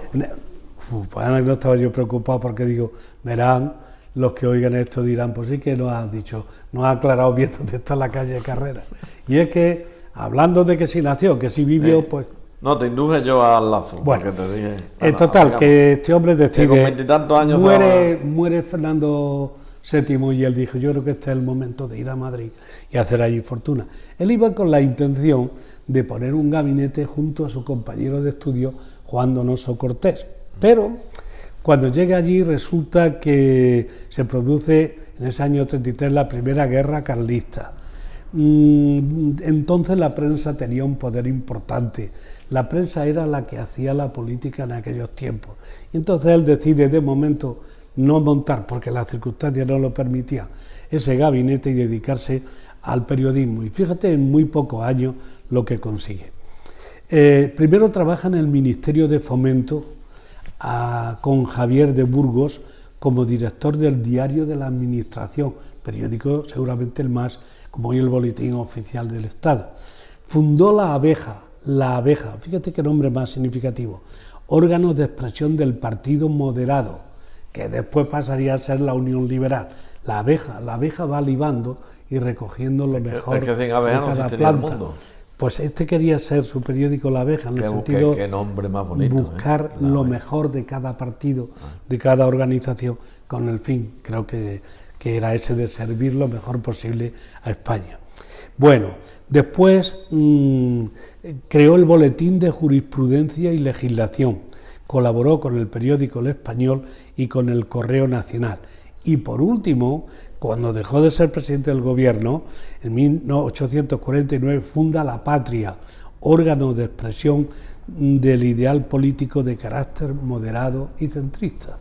Pues no estaba yo preocupado porque digo, verán, los que oigan esto dirán, pues sí que nos has dicho, nos ha aclarado bien dónde está la calle Carrera. Y es que, hablando de que sí nació, que sí vivió, pues... No, te induje yo al lazo. Bueno, te dije, en total, que este hombre decide... con 20 y tantos años muere Fernando VII y él dijo, yo creo que este es el momento de ir a Madrid y hacer allí fortuna. Él iba con la intención de poner un gabinete junto a su compañero de estudio, Juan Donoso Cortés. Pero cuando llega allí resulta que se produce en ese año 33 la primera guerra carlista. Entonces la prensa tenía un poder importante. La prensa era la que hacía la política en aquellos tiempos. Y entonces él decide de momento no montar, porque las circunstancias no lo permitían, ese gabinete y dedicarse al periodismo. Y fíjate en muy pocos años lo que consigue. Primero trabaja en el Ministerio de Fomento con Javier de Burgos como director del Diario de la Administración, periódico seguramente el más, como hoy el Boletín Oficial del Estado. Fundó La Abeja, fíjate qué nombre más significativo, órgano de expresión del Partido Moderado, que después pasaría a ser la Unión Liberal. La abeja va libando y recogiendo lo mejor de cada planta. Pues quería ser su periódico La Abeja, en el sentido qué nombre más bonito, buscar lo mejor de cada partido, de cada organización, con el fin, creo que era ese de servir lo mejor posible a España. Bueno, después creó el Boletín de Jurisprudencia y Legislación, colaboró con el periódico El Español y con el Correo Nacional. Y por último, cuando dejó de ser presidente del gobierno, en 1849 funda La Patria, órgano de expresión del ideal político de carácter moderado y centrista.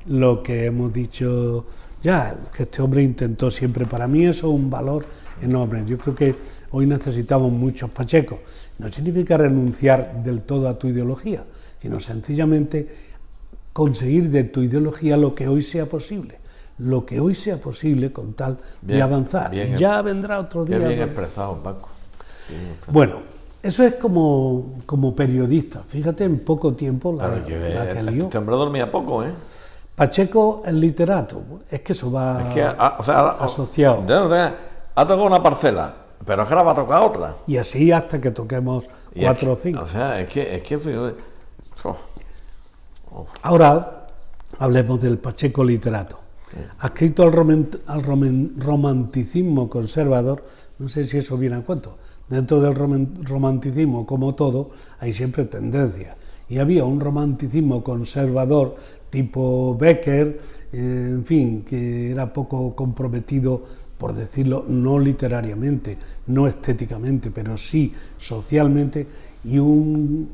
lo que hemos dicho ya, que este hombre intentó siempre. Para mí eso es un valor enorme. Yo creo que hoy necesitamos muchos Pachecos. No significa renunciar del todo a tu ideología, sino sencillamente conseguir de tu ideología lo que hoy sea posible. Lo que hoy sea posible con tal de avanzar. Y ya vendrá otro día. Bien expresado, Paco. Bueno, eso es como periodista. Fíjate en poco tiempo la que lió. Este hombre dormía poco, ¿eh? Pacheco es literato. Es que eso va asociado. Ha tocado una parcela, pero es que ahora va a tocar otra. Y así hasta que toquemos 4 o 5. O sea, es que Ahora hablemos del Pacheco literato. Adscrito al romanticismo conservador, no sé si eso viene a cuento. Dentro del romanticismo, como todo, hay siempre tendencias. Y había un romanticismo conservador tipo Becker, en fin, que era poco comprometido, por decirlo, no literariamente, no estéticamente, pero sí socialmente, y un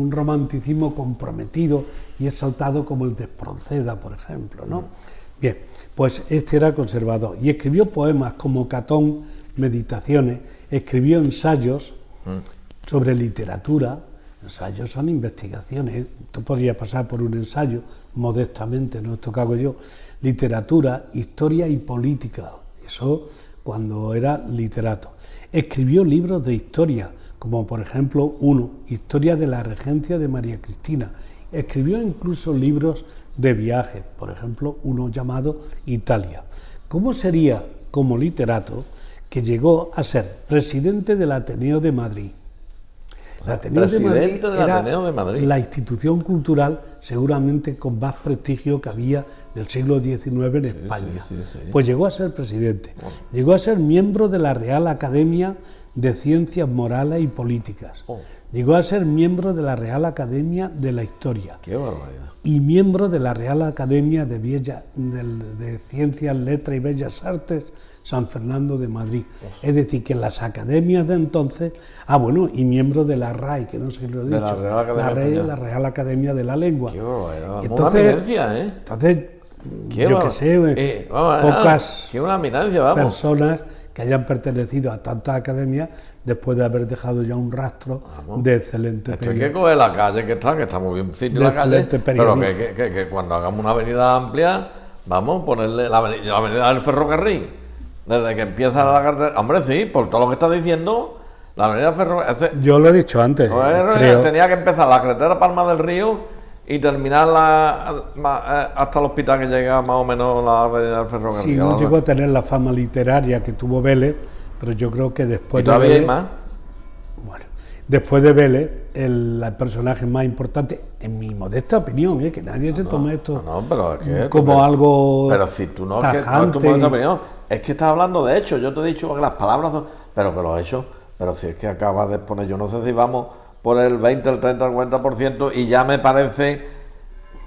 romanticismo comprometido y exaltado como el de Espronceda, por ejemplo, ¿no? Bien, pues este era conservador y escribió poemas como Catón, Meditaciones, escribió ensayos sobre literatura. Ensayos son investigaciones, esto podría pasar por un ensayo, modestamente, no esto que hago yo. Literatura, historia y política, eso cuando era literato. Escribió libros de historia, como por ejemplo Historia de la Regencia de María Cristina. Escribió incluso libros de viajes, por ejemplo, uno llamado Italia. ¿Cómo sería como literato que llegó a ser presidente del Ateneo de Madrid? El Ateneo de Madrid era la institución cultural seguramente con más prestigio que había en el siglo XIX en España. Sí. Pues llegó a ser presidente, llegó a ser miembro de la Real Academia de Ciencias Morales y Políticas, llegó a ser miembro de la Real Academia de la Historia. ¡Qué barbaridad! Y miembro de la Real Academia de Ciencias, Letras y Bellas Artes San Fernando de Madrid. Es decir, que en las academias de entonces, y miembro de la RAE, que no sé si lo he dicho, la Real Academia de la Lengua. ¡Qué barbaridad! Entonces, una eminencia, ¿eh? Entonces, yo que sé, pocas personas que hayan pertenecido a tantas academias después de haber dejado ya un rastro de excelente periodismo. Esto hay que coger la calle que está muy bien sitio la calle, pero que cuando hagamos una avenida amplia, vamos a ponerle la avenida del ferrocarril, desde que empieza la carretera. Hombre, sí, por todo lo que estás diciendo, la avenida del ferrocarril. Yo lo he dicho antes. Tenía que empezar la carretera Palma del Río y terminarla hasta el hospital que llega más o menos la avenida del ferrocarril. Sí, no llegó a tener la fama literaria que tuvo Vélez, pero yo creo que después de Vélez... hay más. Bueno, después de Vélez, el personaje más importante, en mi modesta opinión, que nadie se tome esto pero es que, como algo pero si tú no, tajante, que no es tu modesta opinión, es que estás hablando de hechos. Yo te he dicho que las palabras son... Pero que los hechos... Pero si es que acabas de exponer... Yo no sé si vamos... por el 20, el 30, el 40%, y ya me parece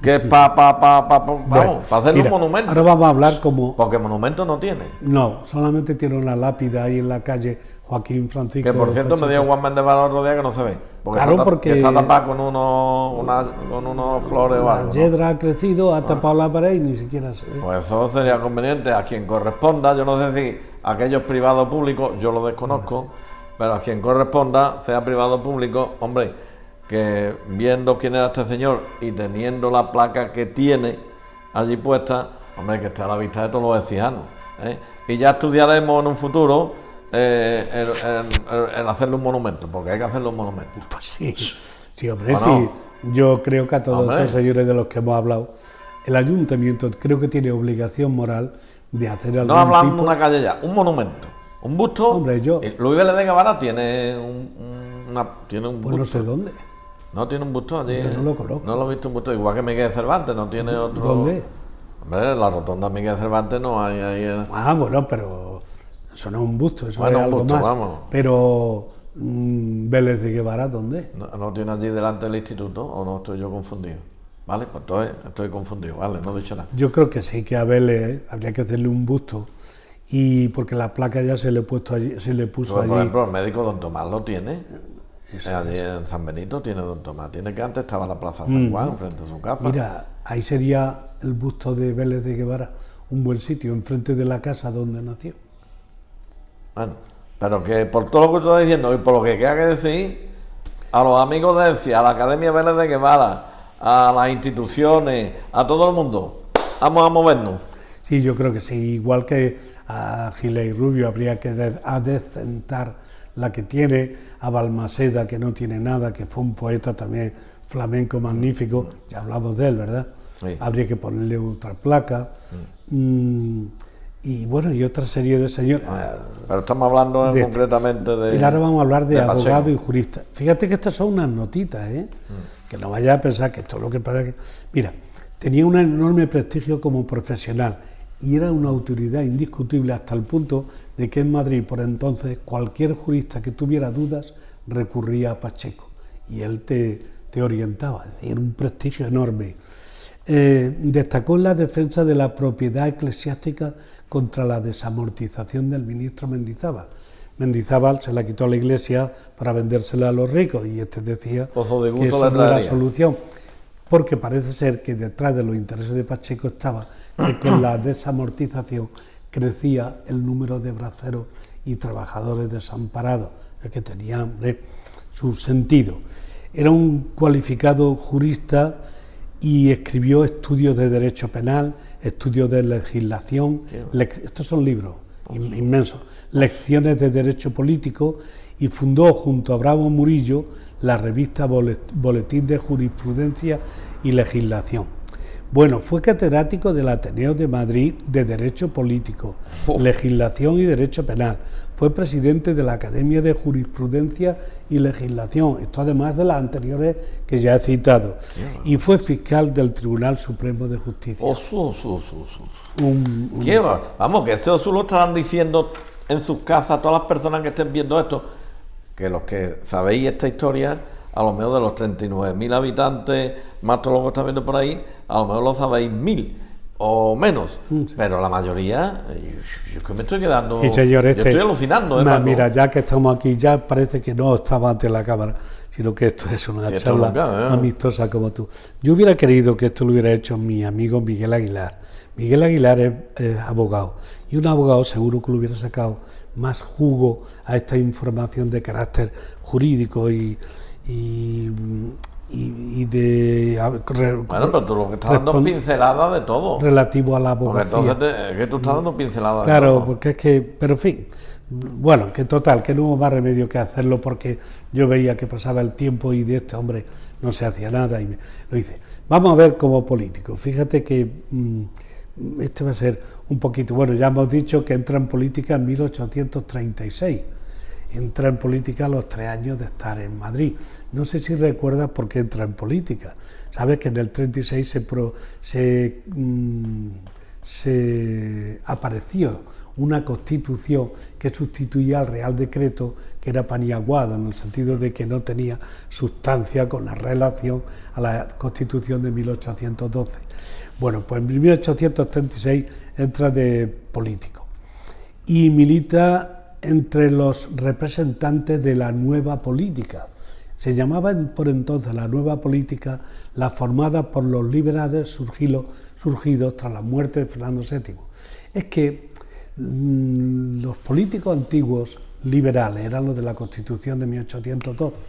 que es para hacerle un monumento. Ahora vamos a hablar como... Porque monumento no tiene. No, solamente tiene una lápida ahí en la calle Joaquín Francisco. Que por cierto me dio Juan Méndez Vara otro día que no se ve. Porque está tapada con unos flores o algo. La yedra ha crecido, ha tapado la pared y ni siquiera se ve. Pues eso sería conveniente a quien corresponda. Yo no sé si aquellos privados o públicos, yo lo desconozco. Pero a quien corresponda, sea privado o público, hombre, que viendo quién era este señor y teniendo la placa que tiene allí puesta, hombre, que esté a la vista de todos los vecijanos, ¿eh? Y ya estudiaremos en un futuro el hacerle un monumento, porque hay que hacerle un monumento. Pues sí, hombre, sí. Yo creo que a todos estos señores de los que hemos hablado, el ayuntamiento creo que tiene obligación moral de hacer algún tipo... No hablamos de una calle ya, un monumento. Un busto. Hombre, Luis Vélez de Guevara tiene un pues busto. No sé dónde. No tiene un busto allí. Yo no lo conozco. No lo he visto un busto, igual que Miguel Cervantes, no tiene otro. ¿Dónde? Hombre, en la rotonda Miguel Cervantes no hay ahí. Bueno, pero eso no es un busto, eso es algo busto, más. Vamos. Pero Vélez de Guevara, ¿dónde? No tiene allí delante del instituto, o no estoy yo confundido. Vale, pues entonces estoy confundido, vale, no he dicho nada. Yo creo que sí, que a Vélez habría que hacerle un busto. Y porque la placa ya se le puso allí. Por ejemplo, el médico Don Tomás lo tiene. Allí en San Benito tiene Don Tomás. Tiene que antes estaba la Plaza San Juan frente a su casa. Mira, ahí sería el busto de Vélez de Guevara un buen sitio, enfrente de la casa donde nació. Bueno, pero que por todo lo que tú estás diciendo y por lo que queda que decir, a los amigos de ECIA, a la Academia Vélez de Guevara, a las instituciones, a todo el mundo, vamos a movernos. Sí, yo creo que sí, igual que a Giles y Rubio habría que adecentar la que tiene, a Balmaseda, que no tiene nada, que fue un poeta también flamenco magnífico, ya hablamos de él, ¿verdad? Sí. Habría que ponerle otra placa. Y bueno, y otra serie de señores. Pero estamos hablando concretamente de... Y ahora vamos a hablar de abogado y jurista. Fíjate que estas son unas notitas, que no vayas a pensar que esto es lo que pasa. Mira, tenía un enorme prestigio como profesional y era una autoridad indiscutible hasta el punto de que en Madrid, por entonces, cualquier jurista que tuviera dudas recurría a Pacheco y él te orientaba, es decir, un prestigio enorme. Destacó en la defensa de la propiedad eclesiástica contra la desamortización del ministro Mendizábal. Mendizábal se la quitó a la Iglesia para vendérsela a los ricos y este decía que eso no era solución, porque parece ser que detrás de los intereses de Pacheco estaba que con la desamortización crecía el número de braceros y trabajadores desamparados, que tenía su sentido. Era un cualificado jurista y escribió estudios de derecho penal, estudios de legislación, estos son libros inmensos, lecciones de derecho político, y fundó junto a Bravo Murillo la revista Boletín de Jurisprudencia y Legislación. Bueno, fue catedrático del Ateneo de Madrid de Derecho Político, Legislación y Derecho Penal. Fue presidente de la Academia de Jurisprudencia y Legislación, esto además de las anteriores que ya he citado, y fue fiscal del Tribunal Supremo de Justicia. Vamos, que eso lo estarán diciendo en sus casas todas las personas que estén viendo esto, que los que sabéis esta historia, a lo mejor de los 39.000 habitantes, más todo lo que está viendo por ahí, a lo mejor lo sabéis 1.000 o menos, pero la mayoría, yo que me estoy quedando, sí, señor, yo estoy alucinando. Mira, ya que estamos aquí, ya parece que no estaba ante la cámara, sino que esto es una charla amistosa como tú. Yo hubiera querido que esto lo hubiera hecho mi amigo Miguel Aguilar. Miguel Aguilar es abogado, y un abogado seguro que lo hubiera sacado más jugo a esta información de carácter jurídico y de... Bueno, pero tú lo que estás dando pinceladas de todo. Relativo a la abogacía. Porque entonces es que tú estás dando pinceladas de todo. Claro, porque es que... Pero en fin, bueno, que total, que no hubo más remedio que hacerlo porque yo veía que pasaba el tiempo y de este hombre no se hacía nada y lo hice. Vamos a ver como político. Fíjate que este va a ser un poquito... Bueno, ya hemos dicho que entra en política en 1836. Entra en política a los 3 años de estar en Madrid. No sé si recuerdas por qué entra en política. Sabes que en el 36 se apareció una constitución que sustituía al Real Decreto, que era paniaguado, en el sentido de que no tenía sustancia con la relación a la Constitución de 1812. Bueno, pues en 1836 entra de político y milita entre los representantes de la nueva política. Se llamaba por entonces la nueva política la formada por los liberales surgidos tras la muerte de Fernando VII. Es que los políticos antiguos liberales, eran los de la Constitución de 1812,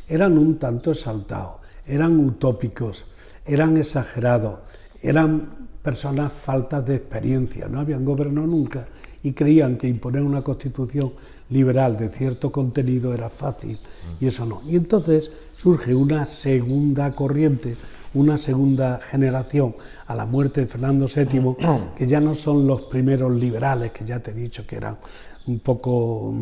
eran un tanto exaltados, eran utópicos, eran exagerados, eran personas faltas de experiencia, no habían gobernado nunca y creían que imponer una constitución liberal de cierto contenido era fácil y eso no. Y entonces surge una segunda corriente, una segunda generación a la muerte de Fernando VII, que ya no son los primeros liberales, que ya te he dicho que eran un poco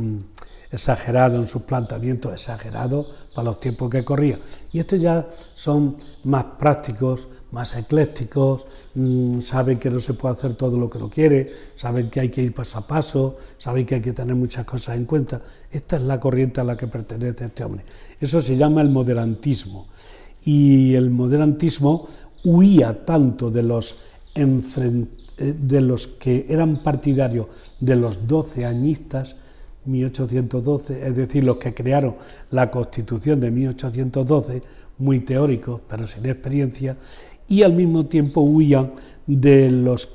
exagerados en sus planteamientos, exagerados para los tiempos que corrían. Y estos ya son más prácticos, más eclécticos, saben que no se puede hacer todo lo que uno quiere, saben que hay que ir paso a paso, saben que hay que tener muchas cosas en cuenta. Esta es la corriente a la que pertenece este hombre. Eso se llama el moderantismo. Y el moderantismo huía tanto de los que eran partidarios de los 12añistas, 1812, es decir, los que crearon la Constitución de 1812, muy teóricos, pero sin experiencia, y al mismo tiempo huían de los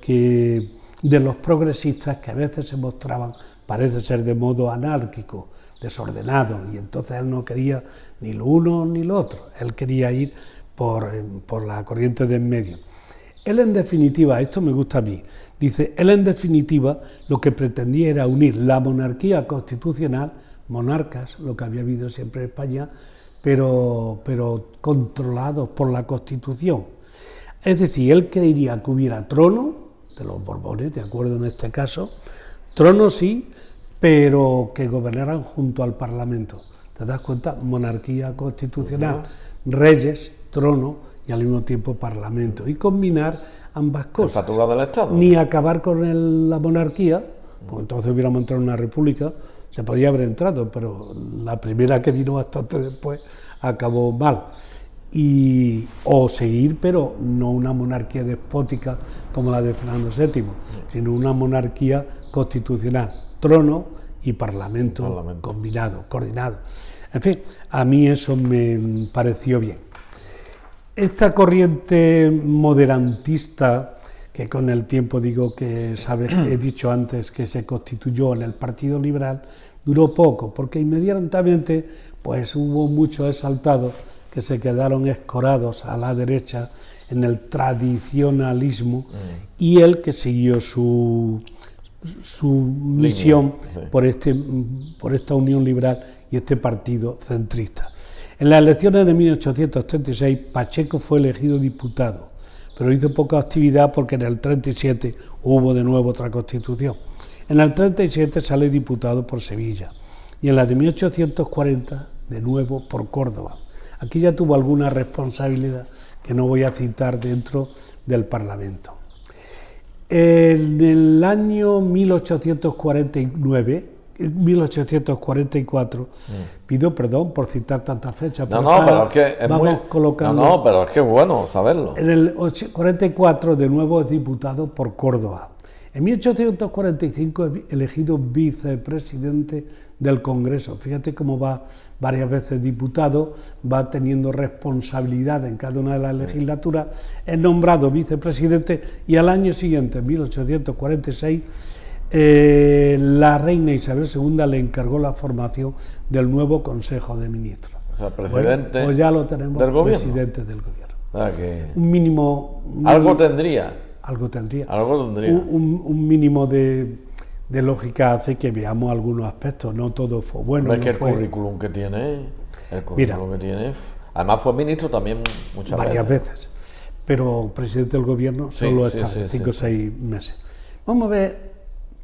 progresistas que a veces se mostraban, parece ser, de modo anárquico, desordenado, y entonces él no quería ni lo uno ni lo otro, él quería ir por la corriente de en medio. Él, en definitiva, esto me gusta a mí, dice, él en definitiva lo que pretendía era unir la monarquía constitucional, monarcas, lo que había habido siempre en España, pero controlados por la Constitución. Es decir, él creería que hubiera trono, de los Borbones, de acuerdo en este caso, trono sí, pero que gobernaran junto al Parlamento. ¿Te das cuenta? Monarquía constitucional, reyes, trono y al mismo tiempo Parlamento. Y combinar ambas cosas. Jefatura del Estado. Ni acabar con la monarquía, porque entonces hubiéramos entrado en una república, se podía haber entrado, pero la primera que vino bastante después acabó mal. O seguir, pero no una monarquía despótica como la de Fernando VII, sino una monarquía constitucional, trono y parlamento. Combinado, coordinado. En fin, a mí eso me pareció bien. Esta corriente moderantista, que con el tiempo digo que, sabes, he dicho antes que se constituyó en el Partido Liberal, duró poco, porque inmediatamente pues hubo muchos exaltados que se quedaron escorados a la derecha en el tradicionalismo, y él que siguió su misión por esta Unión Liberal y este partido centrista. En las elecciones de 1836 Pacheco fue elegido diputado, pero hizo poca actividad porque en el 37 hubo de nuevo otra constitución. En el 37 sale diputado por Sevilla y en la de 1840 de nuevo por Córdoba. Aquí ya tuvo alguna responsabilidad que no voy a citar dentro del Parlamento. En el año 1844, pido perdón por citar tantas fechas, pero es que es vamos colocando. pero es que es bueno saberlo. En el 44 de nuevo es diputado por Córdoba. En 1845 es elegido vicepresidente del Congreso. Fíjate cómo va varias veces diputado, va teniendo responsabilidad en cada una de las legislaturas, es nombrado vicepresidente y al año siguiente, en 1846, la reina Isabel II le encargó la formación del nuevo Consejo de Ministros. O sea, presidente pues ya lo tenemos, del gobierno. Presidente del gobierno. Que Un mínimo... Algo tendría. Un mínimo de lógica hace que veamos algunos aspectos, no todo fue bueno. No es que el currículum que tiene, además fue ministro también varias veces, pero presidente del gobierno solo está 5 o 6 meses. Vamos a ver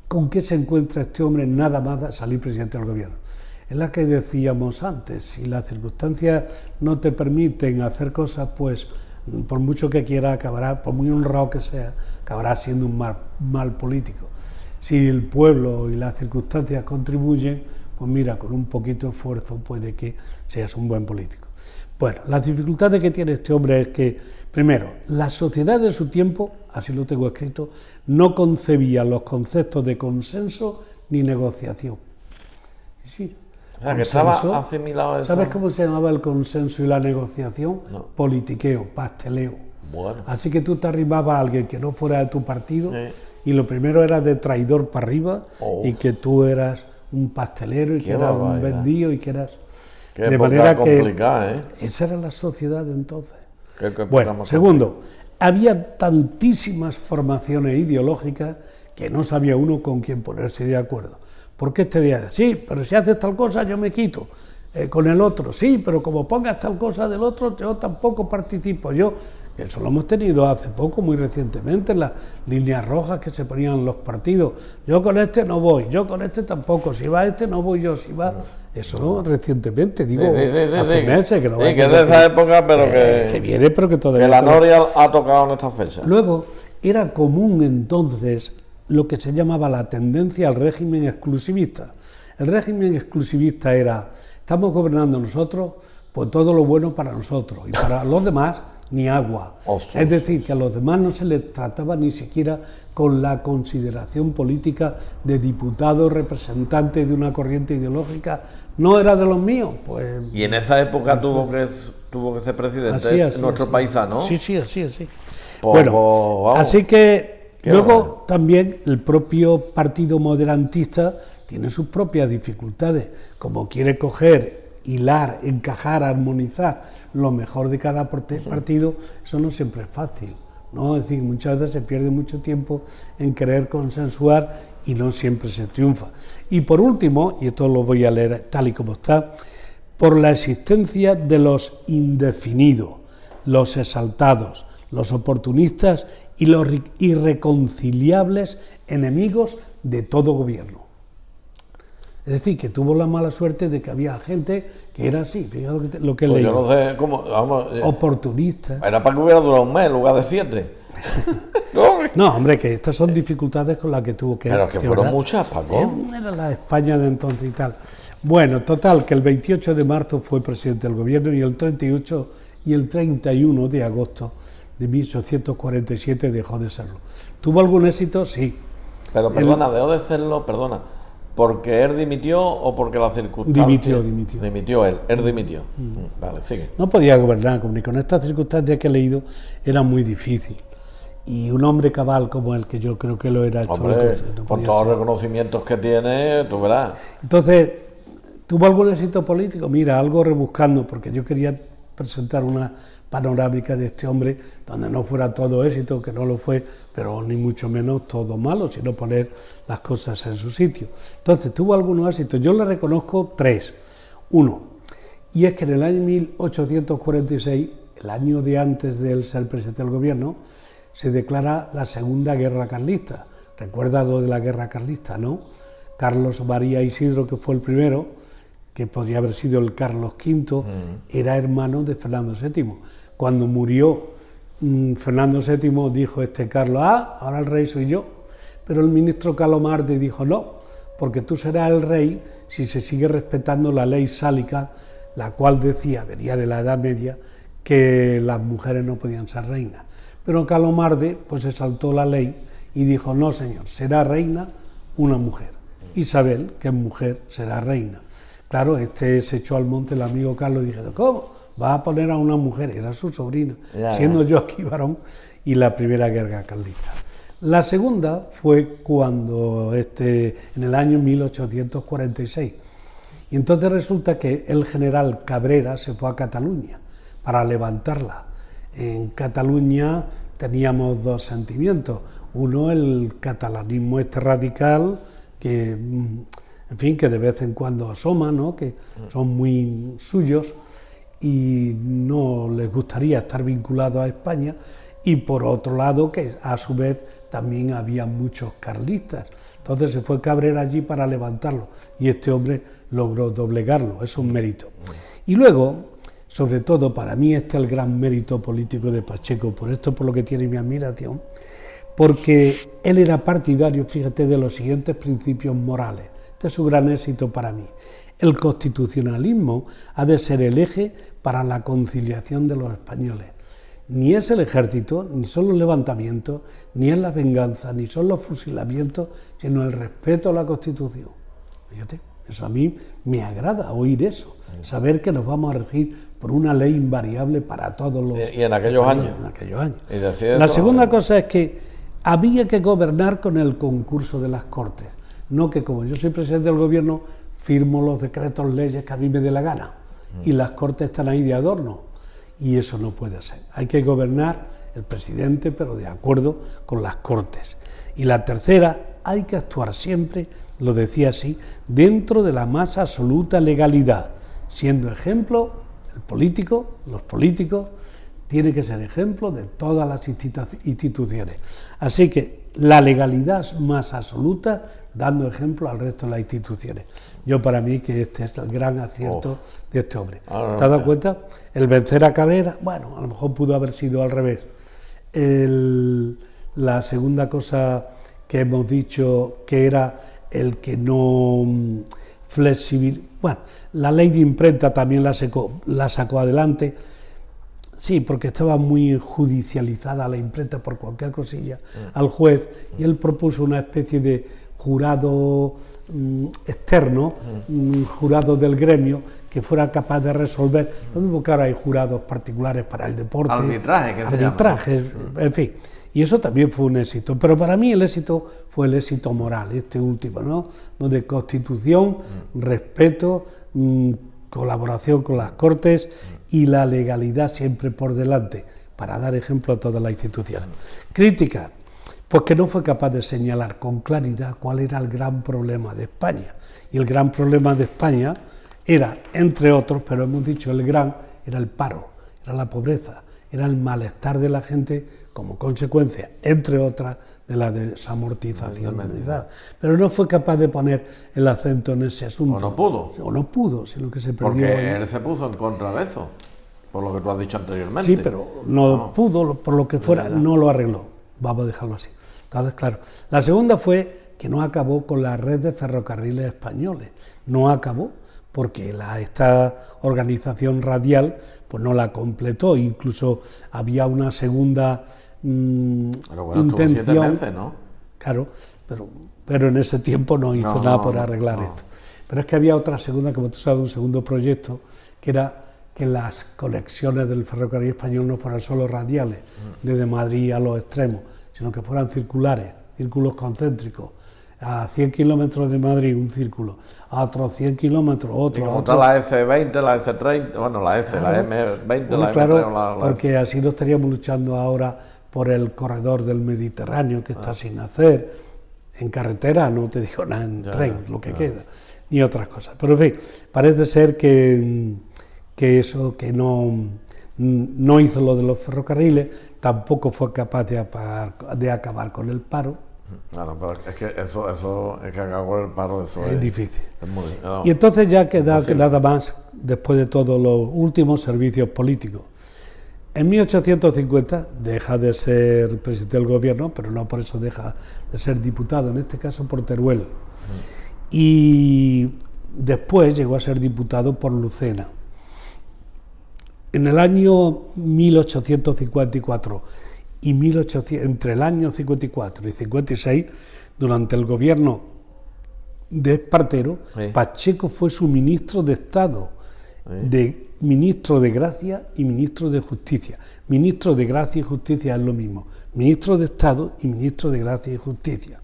con qué se encuentra este hombre nada más de salir presidente del gobierno. Es la que decíamos antes, si las circunstancias no te permiten hacer cosas, pues por mucho que quiera acabará, por muy honrado que sea, acabará siendo un mal político. Si el pueblo y las circunstancias contribuyen, pues mira, con un poquito de esfuerzo puede que seas un buen político. Bueno, las dificultades que tiene este hombre es que, primero, la sociedad de su tiempo, así lo tengo escrito, no concebía los conceptos de consenso ni negociación. Sí. O sea, que estaba asimilado eso. ¿Sabes cómo se llamaba el consenso y la negociación? No. Politiqueo, pasteleo. Bueno. Así que tú te arrimabas a alguien que no fuera de tu partido y lo primero era de traidor para arriba y que tú eras un pastelero y que eras un vendido y que eras... De manera que esa era la sociedad de entonces. Bueno, segundo, había tantísimas formaciones ideológicas que no sabía uno con quién ponerse de acuerdo. Porque este día, sí, pero si haces tal cosa yo me quito, con el otro, sí, pero como pongas tal cosa del otro yo tampoco participo. Eso lo hemos tenido hace poco, muy recientemente, las líneas rojas que se ponían en los partidos. Yo con este no voy, yo con este tampoco, si va este no voy yo, si va... Eso recientemente, digo, hace meses que no va. Sí, que es de esa época, pero que viene, pero que todavía... Que la noria ha tocado en esta fecha. Luego, era común entonces lo que se llamaba la tendencia al régimen exclusivista. El régimen exclusivista era, estamos gobernando nosotros, pues todo lo bueno para nosotros, y para los demás ni agua. Sí, Es decir, que a los demás no se les trataba ni siquiera con la consideración política de diputado, representante de una corriente ideológica. No era de los míos, pues... Y en esa época tuvo que ser presidente nuestro paisano. Sí, así. Pues, Bueno, vamos. así que luego bueno. también el propio partido moderantista tiene sus propias dificultades, como quiere coger, hilar, encajar, armonizar lo mejor de cada partido, eso no siempre es fácil, ¿no? Es decir, muchas veces se pierde mucho tiempo en querer consensuar y no siempre se triunfa. Y por último, y esto lo voy a leer tal y como está, por la existencia de los indefinidos, los exaltados, los oportunistas y los irreconciliables enemigos de todo gobierno. Es decir, que tuvo la mala suerte de que había gente que era así, fíjate lo que leí. Yo no sé cómo, vamos, oportunista. Era para que hubiera durado un mes en lugar de 7. No, hombre, que estas son dificultades con las que tuvo que... Pero que fueron ¿verdad? muchas, Paco. Era la España de entonces y tal. Bueno, total, que el 28 de marzo fue presidente del gobierno y el 38 y el 31 de agosto de 1847 dejó de serlo. ¿Tuvo algún éxito? Sí. Pero perdona, dejó de serlo, ¿porque él dimitió o porque las circunstancias? Dimitió él dimitió. Vale, sigue. No podía gobernar, ni con estas circunstancias que he leído, era muy difícil. Y un hombre cabal como el que yo creo que lo era... Hombre, con todos los reconocimientos que tiene, tú verás. Entonces, ¿tuvo algún éxito político? Mira, algo rebuscando, porque yo quería presentar una panorámica de este hombre donde no fuera todo éxito, que no lo fue, pero ni mucho menos todo malo, sino poner las cosas en su sitio. Entonces, tuvo algunos éxitos. Yo le reconozco 3. Uno, y es que en el año 1846, el año de antes de él ser presidente del gobierno, se declara la Segunda Guerra Carlista. ¿Recuerdas lo de la Guerra Carlista, no? Carlos María Isidro, que fue el primero, que podría haber sido el Carlos V, era hermano de Fernando VII. Cuando murió Fernando VII dijo Carlos, ahora el rey soy yo, pero el ministro Calomarde dijo no, porque tú serás el rey si se sigue respetando la ley sálica, la cual decía, venía de la Edad Media, que las mujeres no podían ser reinas. Pero Calomarde pues se saltó la ley y dijo, no señor, será reina una mujer. Isabel, que es mujer, será reina. Claro, se echó al monte el amigo Carlos y dije, ¿cómo? ¿Vas a poner a una mujer? Era su sobrina, siendo yo aquí varón, y la primera guerra carlista. La segunda fue cuando, en el año 1846, y entonces resulta que el general Cabrera se fue a Cataluña para levantarla. En Cataluña teníamos dos sentimientos, uno el catalanismo radical, que, en fin, que de vez en cuando asoma, ¿no? Que son muy suyos y no les gustaría estar vinculados a España, y por otro lado que a su vez también había muchos carlistas. Entonces se fue Cabrera allí para levantarlo y este hombre logró doblegarlo, es un mérito. Y luego, sobre todo para mí es el gran mérito político de Pacheco, por esto por lo que tiene mi admiración, porque él era partidario, fíjate, de los siguientes principios morales. Este es su gran éxito para mí. El constitucionalismo ha de ser el eje para la conciliación de los españoles. Ni es el ejército, ni son los levantamientos, ni es la venganza, ni son los fusilamientos, sino el respeto a la Constitución. Fíjate, eso a mí me agrada oír eso, saber que nos vamos a regir por una ley invariable para todos los... Y en aquellos años. En aquellos años. La segunda cosa es que había que gobernar con el concurso de las Cortes, no que como yo soy presidente del gobierno, firmo los decretos, leyes que a mí me dé la gana, y las Cortes están ahí de adorno, y eso no puede ser. Hay que gobernar el presidente, pero de acuerdo con las Cortes. Y la tercera, hay que actuar siempre, lo decía así, dentro de la más absoluta legalidad, siendo ejemplo los políticos tienen que ser ejemplo de todas las instituciones. Así que la legalidad más absoluta, dando ejemplo al resto de las instituciones. Yo para mí que este es el gran acierto de este hombre. ¿Te has dado cuenta? El vencer a Cabrera, bueno, a lo mejor pudo haber sido al revés. La segunda cosa que hemos dicho, que era el que no flexibil... Bueno, la ley de imprenta también la sacó adelante. Sí, porque estaba muy judicializada la imprenta por cualquier cosilla al juez, y él propuso una especie de jurado externo, jurado del gremio, que fuera capaz de resolver, lo mismo que ahora hay jurados particulares para el deporte, arbitrajes, en fin. Y eso también fue un éxito, pero para mí el éxito fue el éxito moral, este último, ¿no? Donde Constitución, respeto, colaboración con las Cortes y la legalidad siempre por delante, para dar ejemplo a todas las instituciones. Crítica, pues que no fue capaz de señalar con claridad cuál era el gran problema de España. Y el gran problema de España era, entre otros, pero hemos dicho el gran, era el paro, era la pobreza, era el malestar de la gente como consecuencia, entre otras, de la desamortización. Pero no fue capaz de poner el acento en ese asunto. O no pudo, sino que se perdió. Porque él se puso en contra de eso, por lo que tú has dicho anteriormente. Sí, pero no pudo, por lo que fuera, no lo arregló. Vamos a dejarlo así. Entonces, claro. La segunda fue que no acabó con la red de ferrocarriles españoles. No acabó, porque esta organización radial pues no la completó, incluso había una segunda intención. 7 meses, ¿no? Claro, pero en ese tiempo no hizo nada por arreglar esto. Pero es que había otra segunda, como tú sabes, un segundo proyecto, que era que las conexiones del ferrocarril español no fueran solo radiales, desde Madrid a los extremos, sino que fueran circulares, círculos concéntricos. A 100 kilómetros de Madrid un círculo, a otros 100 kilómetros otro. Y como está la F20, la F30, bueno, la F, claro, la M20, bueno, la claro, M30, porque así no estaríamos luchando ahora por el corredor del Mediterráneo, que está sin hacer, en carretera, no te digo nada, en tren, lo que queda, ni otras cosas. Pero en fin, parece ser que no hizo lo de los ferrocarriles, tampoco fue capaz de acabar con el paro. Claro, pero es que eso es que acabar con el paro, eso es difícil. No, y entonces ya queda nada más, después de todos los últimos servicios políticos. En 1850 deja de ser presidente del gobierno, pero no por eso deja de ser diputado, en este caso por Teruel. Y después llegó a ser diputado por Lucena. En el año 1854 entre el año 54 y 56, durante el gobierno de Espartero, Pacheco fue su ministro de Estado, ministro de Gracia y ministro de Justicia. Ministro de Gracia y Justicia es lo mismo, ministro de Estado y ministro de Gracia y Justicia.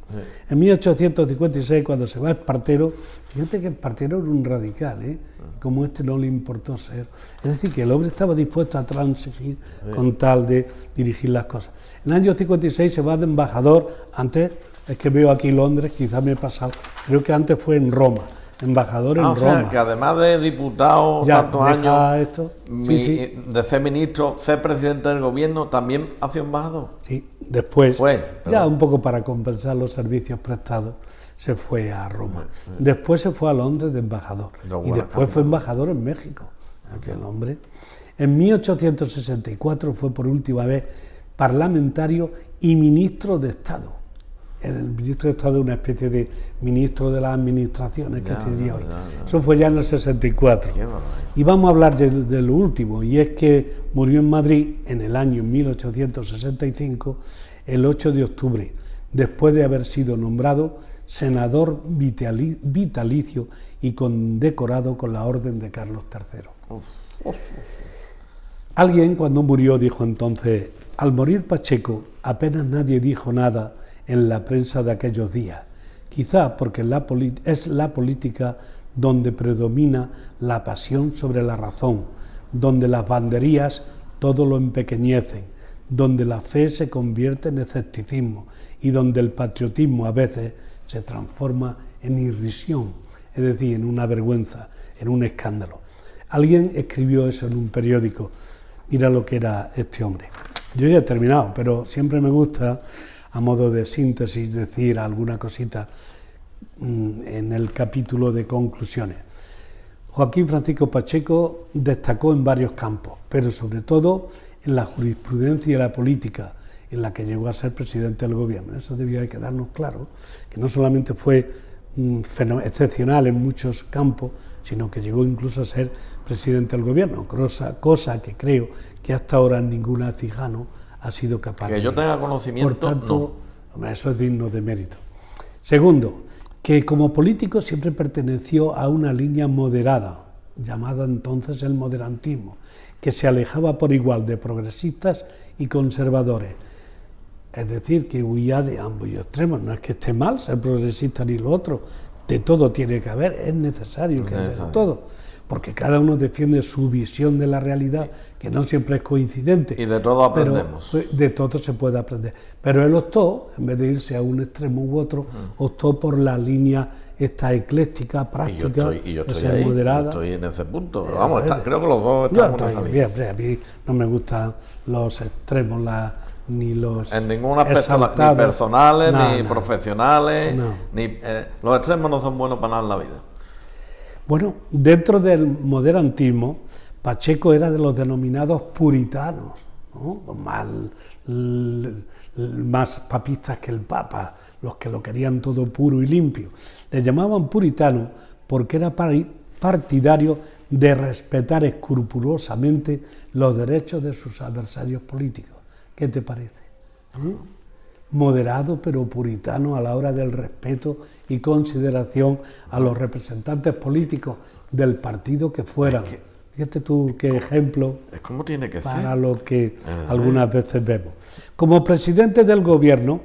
En 1856, cuando se va Espartero, fíjate que Espartero era un radical, como no le importó ser. Es decir, que el hombre estaba dispuesto a transigir con tal de dirigir las cosas. En el año 56 se va de embajador, antes, es que veo aquí Londres, quizás me he pasado, creo que antes fue en Roma. Embajador en Roma. O sea, que además de diputado tantos años, de ser ministro, ser presidente del gobierno, también ha sido embajador. Sí, después, ya un poco para compensar los servicios prestados, se fue a Roma. Después se fue a Londres de embajador. Y después fue embajador en México, aquel hombre. En 1864 fue por última vez parlamentario y ministro de Estado. El ministro de Estado es una especie de ministro de las administraciones, que te diría hoy. Eso fue ya en el 64. Y vamos a hablar de lo último, y es que murió en Madrid en el año 1865, el 8 de octubre, después de haber sido nombrado senador vitalicio y condecorado con la Orden de Carlos III. Alguien, cuando murió, dijo entonces: al morir Pacheco, apenas nadie dijo nada en la prensa de aquellos días, quizá porque es la política donde predomina la pasión sobre la razón, donde las banderías todo lo empequeñecen, donde la fe se convierte en escepticismo y donde el patriotismo a veces se transforma en irrisión, es decir, en una vergüenza, en un escándalo. Alguien escribió eso en un periódico. Mira lo que era este hombre. Yo ya he terminado, pero siempre me gusta, a modo de síntesis, decir alguna cosita en el capítulo de conclusiones. Joaquín Francisco Pacheco destacó en varios campos, pero sobre todo en la jurisprudencia y la política, en la que llegó a ser presidente del gobierno. Eso debía de quedarnos claro, que no solamente fue excepcional en muchos campos, sino que llegó incluso a ser presidente del gobierno, cosa que creo que hasta ahora ningún ecijano ha sido capaz de. Que yo tenga conocimiento, por tanto, eso es digno de mérito. Segundo, que como político siempre perteneció a una línea moderada, llamada entonces el moderantismo, que se alejaba por igual de progresistas y conservadores. Es decir, que huía de ambos extremos. No es que esté mal ser progresista ni lo otro, de todo tiene que haber, es necesario que haya de todo, porque cada uno defiende su visión de la realidad, que no siempre es coincidente. Y de todo aprendemos. Pero de todo se puede aprender. Pero él optó, en vez de irse a un extremo u otro, optó por la línea esta ecléctica, práctica, y yo de estoy ser ahí, moderada. estoy en ese punto. Pero vamos, creo que los dos estamos en esa línea. Bien, a mí no me gustan los extremos, ni los en ningún aspecto, exaltados. ni personales, No, ni no, profesionales, no. Los extremos no son buenos para nada en la vida. Bueno, dentro del moderantismo, Pacheco era de los denominados puritanos, ¿no? Más papistas que el Papa, los que lo querían todo puro y limpio. Le llamaban puritano porque era partidario de respetar escrupulosamente los derechos de sus adversarios políticos. ¿Qué te parece? Moderado pero puritano a la hora del respeto y consideración a los representantes políticos del partido que fueran. Fíjate tú qué ejemplo es como tiene que para ser. lo que algunas veces vemos. Como presidente del gobierno,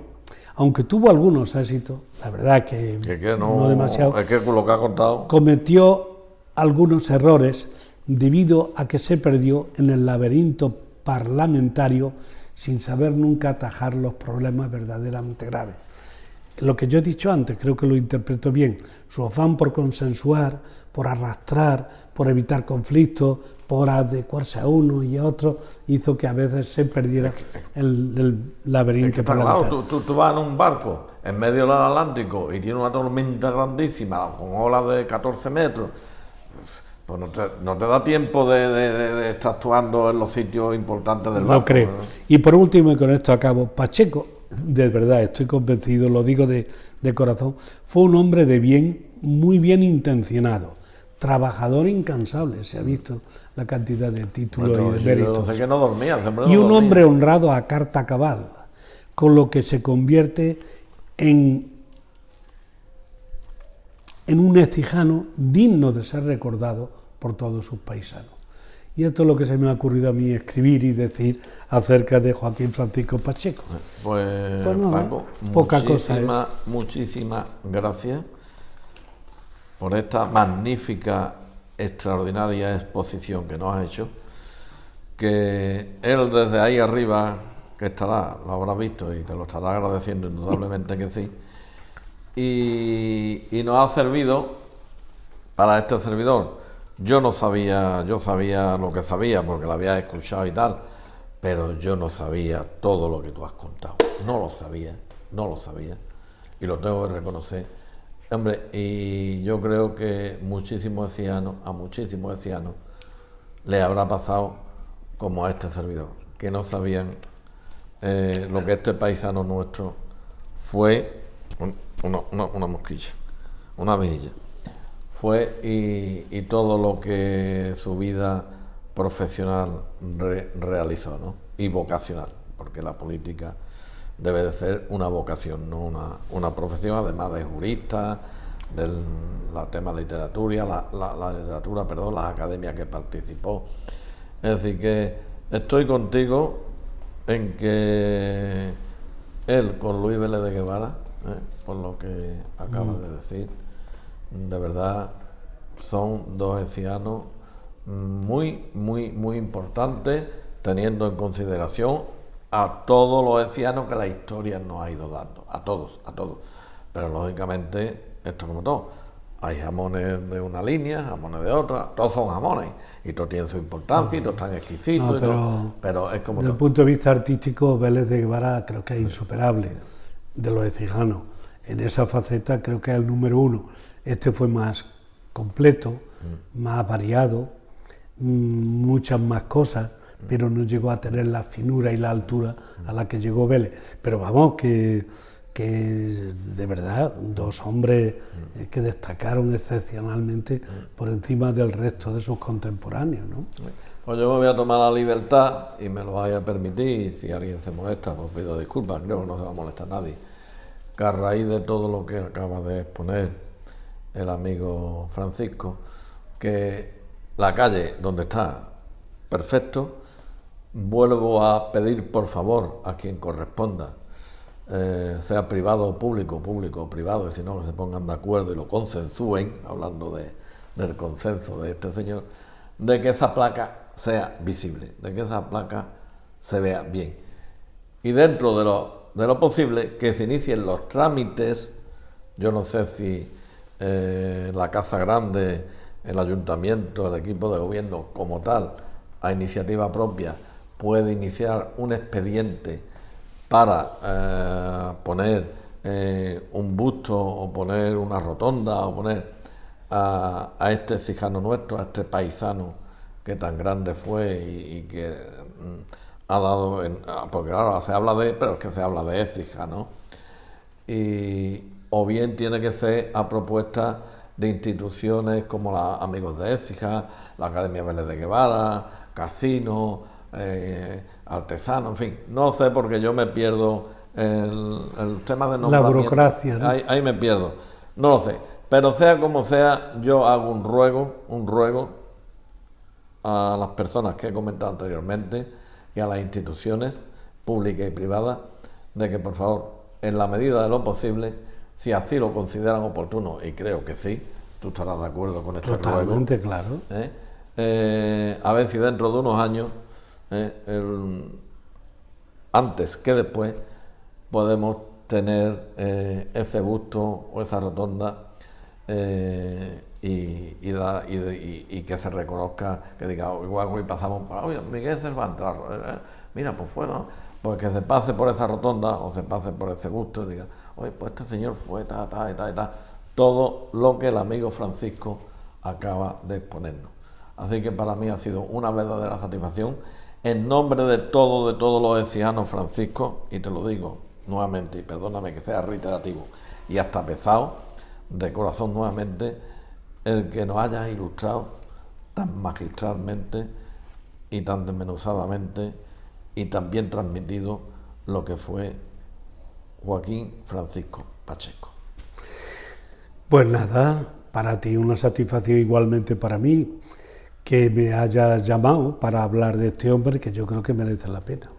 aunque tuvo algunos éxitos, la verdad que no demasiado, es que con lo que ha contado, cometió algunos errores debido a que se perdió en el laberinto parlamentario sin saber nunca atajar los problemas verdaderamente graves. Lo que yo he dicho antes, creo que lo interpreto bien, su afán por consensuar, por arrastrar, por evitar conflictos, por adecuarse a uno y a otro, hizo que a veces se perdiera el laberinto parlamentario. Claro, tú vas en un barco en medio del Atlántico y tiene una tormenta grandísima, con olas de 14 metros, pues no te da tiempo de estar actuando en los sitios importantes del barco. Lo creo. Y por último, y con esto acabo, Pacheco, de verdad, estoy convencido, lo digo de corazón, fue un hombre de bien, muy bien intencionado, trabajador incansable, se ha visto la cantidad de títulos y de méritos. Yo sé que no dormía, y un hombre honrado a carta cabal, con lo que se convierte en un ecijano digno de ser recordado por todos sus paisanos. Y esto es lo que se me ha ocurrido a mí escribir y decir acerca de Joaquín Francisco Pacheco. Pues no, Paco, muchísimas gracias por esta magnífica, extraordinaria exposición que nos has hecho, que él desde ahí arriba, que estará, lo habrá visto y te lo estará agradeciendo indudablemente que sí, y nos ha servido para este servidor. Yo sabía lo que sabía porque lo había escuchado y tal, pero yo no sabía todo lo que tú has contado. No lo sabía, y lo tengo que reconocer. Hombre, y yo creo que a muchísimos ancianos les habrá pasado como a este servidor, que no sabían lo que este paisano nuestro fue, una mosquilla, una mejilla. Fue y todo lo que su vida profesional realizó, ¿no? Y vocacional, porque la política debe de ser una vocación, no una profesión, además de jurista, del tema literatura, las academias que participó. Es decir, que estoy contigo en que él con Luis Vélez de Guevara, por lo que acabas de decir, de verdad son dos encianos muy importantes, teniendo en consideración a todos los encianos que la historia nos ha ido dando, a todos, pero lógicamente esto como todo, hay jamones de una línea, jamones de otra, todos son jamones y todos tienen su importancia y todos están exquisitos, pero es como desde el punto de vista artístico, Vélez de Guevara creo que es insuperable, de los ecijanos. En esa faceta creo que es el número uno. Este fue más completo, más variado, muchas más cosas, pero no llegó a tener la finura y la altura a la que llegó Vélez. Pero vamos, que que de verdad, dos hombres que destacaron excepcionalmente por encima del resto de sus contemporáneos, ¿no? Pues yo me voy a tomar la libertad y me lo vaya a permitir, y si alguien se molesta, pues pido disculpas, creo que no se va a molestar nadie, que a raíz de todo lo que acaba de exponer el amigo Francisco, que la calle donde está, perfecto, vuelvo a pedir por favor a quien corresponda, sea privado o público o privado, y si no, que se pongan de acuerdo y lo consensúen, hablando del consenso de este señor, de que esa placa sea visible, de que esa placa se vea bien. Y dentro de lo posible, que se inicien los trámites. Yo no sé si la Casa Grande, el Ayuntamiento, el equipo de gobierno como tal, a iniciativa propia, puede iniciar un expediente para poner un busto o poner una rotonda o poner a este cijano nuestro, a este paisano que tan grande fue y que ha dado, porque claro, se habla pero es que se habla de Écija, ¿no? O bien tiene que ser a propuesta de instituciones como los Amigos de Écija, la Academia Vélez de Guevara, Casino, Artesano, en fin, no sé, porque yo me pierdo el tema de nombramiento. La burocracia, ¿no? Ahí me pierdo, no lo sé, pero sea como sea, yo hago un ruego a las personas que he comentado anteriormente y a las instituciones públicas y privadas, de que por favor, en la medida de lo posible, si así lo consideran oportuno, y creo que sí, tú estarás de acuerdo con este ruego. Totalmente, claro. A ver si dentro de unos años, antes que después, podemos tener ese busto o esa rotonda y que se reconozca, que diga, igual hoy pasamos por, oye, Miguel Cervantes, mira, pues fue, ¿no? Pues que se pase por esa rotonda o se pase por ese busto y diga, oye, pues este señor fue todo lo que el amigo Francisco acaba de exponernos. Así que para mí ha sido una verdadera satisfacción, en nombre de todos los écijanos, Francisco, y te lo digo nuevamente, y perdóname que sea reiterativo y hasta pesado, de corazón nuevamente, el que nos hayas ilustrado tan magistralmente y tan desmenuzadamente y tan bien transmitido lo que fue Joaquín Francisco Pacheco. Pues nada, para ti una satisfacción, igualmente para mí, que me hayas llamado para hablar de este hombre que yo creo que merece la pena.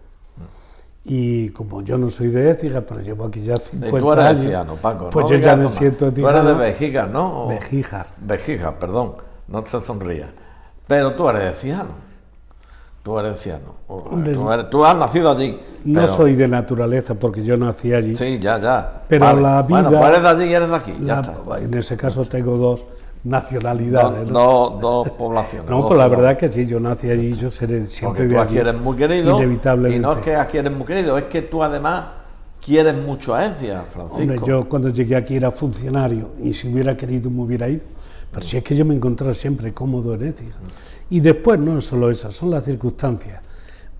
Y como yo no soy de Écija, pero llevo aquí ya 50 años... Tú eres écijano, Paco, pues ¿no? Yo ya me siento écijano. Tú eres de Bejíjar, ¿no? Bejíjar, perdón, no te sonrías. Pero tú eres écijano. Tú eres écijano. Tú has nacido allí. No pero... soy de naturaleza, porque yo nací allí. Sí, ya. Pero vale. La vida... Bueno, pues eres de allí y eres de aquí, ya está. En ese caso tengo dos nacionalidades. Dos poblaciones. No, pues la verdad que sí, yo nací allí y yo seré siempre de allí. Porque tú aquí eres muy querido, inevitablemente. Y no es que aquí eres muy querido, es que tú además quieres mucho a Écija, Francisco. Hombre, yo cuando llegué aquí era funcionario y si hubiera querido me hubiera ido, pero si es que yo me encontraba siempre cómodo en Écija. Y después no es solo eso, son las circunstancias.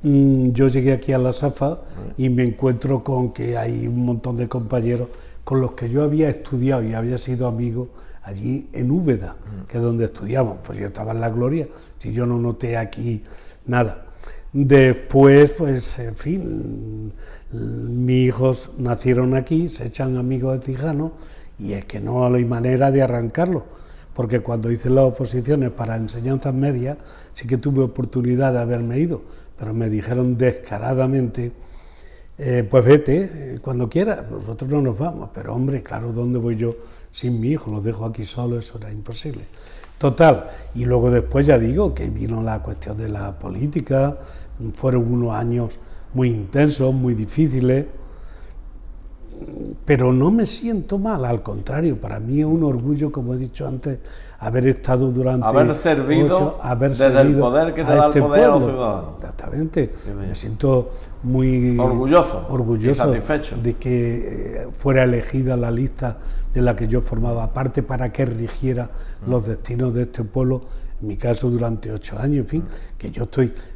Yo llegué aquí a la SAFA y me encuentro con que hay un montón de compañeros con los que yo había estudiado y había sido amigo allí en Úbeda, que es donde estudiamos. Pues yo estaba en la gloria, si yo no noté aquí nada. Después, pues, en fin, mis hijos nacieron aquí, se echan amigos écijanos y es que no hay manera de arrancarlo, porque cuando hice las oposiciones para enseñanzas medias sí que tuve oportunidad de haberme ido, pero me dijeron descaradamente, pues vete cuando quieras, nosotros no nos vamos, pero hombre, claro, ¿dónde voy yo sin mi hijo? Los dejo aquí solos, eso era imposible. Total, y luego después ya digo que vino la cuestión de la política, fueron unos años muy intensos, muy difíciles, pero no me siento mal, al contrario, para mí es un orgullo, como he dicho antes, haber estado durante... Haber servido desde el poder que te da el poder a los ciudadanos. Exactamente, me siento muy orgulloso y satisfecho de que fuera elegida la lista de la que yo formaba parte para que rigiera los destinos de este pueblo, en mi caso durante 8 años, en fin, que yo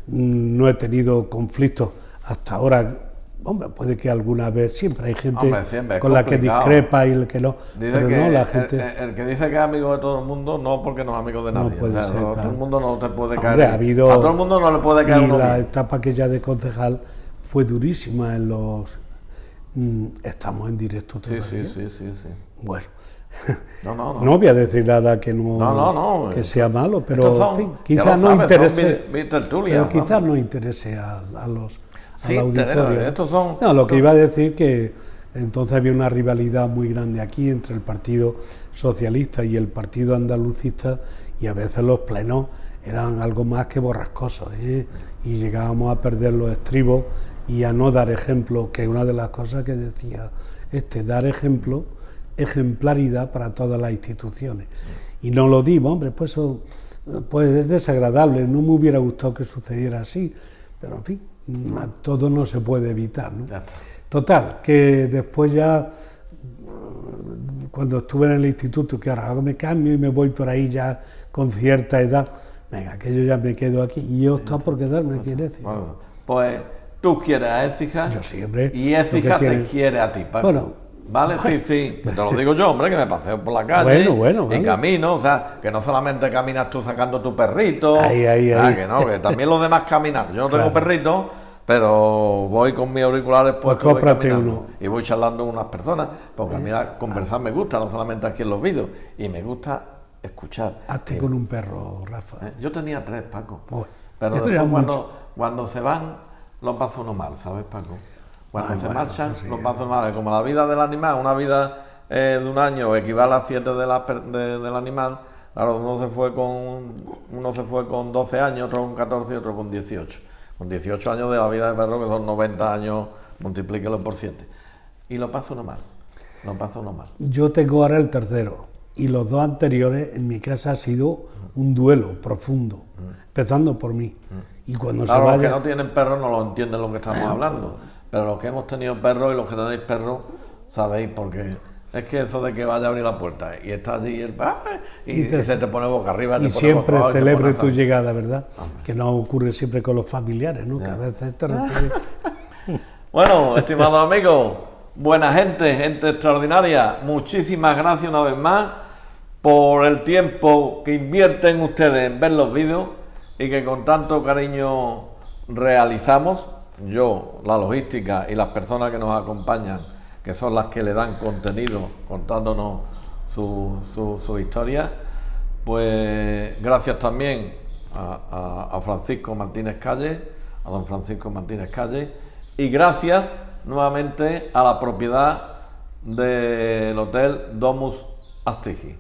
no he tenido conflictos hasta ahora Hombre, puede que alguna vez, siempre hay gente Hombre, con la que discrepa y el que no. Dice pero que no, la gente... el que dice que es amigo de todo el mundo, no, porque no es amigo de nadie. No puede ser, todo claro. el mundo no te puede Hombre, caer. ha habido... A todo el mundo no le puede caer Y uno la bien. etapa aquella de concejal fue durísima en los... estamos en directo todavía. Sí. Bueno, No. no voy a decir nada que No. que sea malo, pero Estos son, en fin, ya quizás lo no sabes, interese, son tertulias, pero ¿no? quizás no interese al Sí, auditorio. estos son... No, lo que iba a decir que entonces había una rivalidad muy grande aquí entre el Partido Socialista y el Partido Andalucista, y a veces los plenos eran algo más que borrascosos, ¿eh? Y llegábamos a perder los estribos y a no dar ejemplo, que es una de las cosas que decía dar ejemplo, ejemplaridad para todas las instituciones. Y no lo dimos, hombre, pues eso pues es desagradable, no me hubiera gustado que sucediera así, pero en fin, todo no se puede evitar, ¿no? Total, que después ya, cuando estuve en el instituto, que ahora me cambio y me voy por ahí ya con cierta edad, venga, que yo ya me quedo aquí, y yo está por quedarme, quiere decir. Bueno, pues tú quieres a Écija, yo siempre, y Écija te quiere a ti, Paco. Bueno, ¿vale? Sí, te lo digo yo, hombre, que me paseo por la calle bueno, y camino, o sea, que no solamente caminas tú sacando tu perrito, ahí. Que no, que también los demás caminan. Yo no tengo perrito, pero voy con mis auriculares puestos, pues cómprate uno. Y voy charlando con unas personas, porque a mí conversar me gusta, no solamente aquí en los vídeos, y me gusta escuchar. Hazte con un perro, Rafa. Yo tenía 3, Paco, Oh, pero después cuando se van, los paso uno mal, ¿sabes, Paco? Cuando se marchan, los paso mal. Como la vida del animal, una vida de un año equivale a 7 del animal, claro, uno se fue con 12 años, otro con 14 y otro con 18. Con 18 años de la vida de perro, que son 90 años, multiplíquelo por 7. Y lo paso uno mal. Yo tengo ahora el tercero, y los 2 anteriores en mi casa ha sido un duelo profundo, empezando por mí. Y cuando claro, se vaya... los que no tienen perros no lo entienden lo que estamos hablando, pero los que hemos tenido perros y los que tenéis perros, sabéis, porque es que eso de que vaya a abrir la puerta y está allí y se te pone boca arriba. Y siempre celebre tu llegada, ¿verdad? Hombre. Que no ocurre siempre con los familiares, ¿no? Ya. Que a veces te recibe... Bueno, estimados amigos, buena gente extraordinaria, muchísimas gracias una vez más por el tiempo que invierten ustedes en ver los vídeos y que con tanto cariño realizamos. Yo, la logística y las personas que nos acompañan, que son las que le dan contenido contándonos su historia, pues gracias también a Francisco Martínez Calle, a don Francisco Martínez Calle, y gracias nuevamente a la propiedad del Hotel Domus Astigi.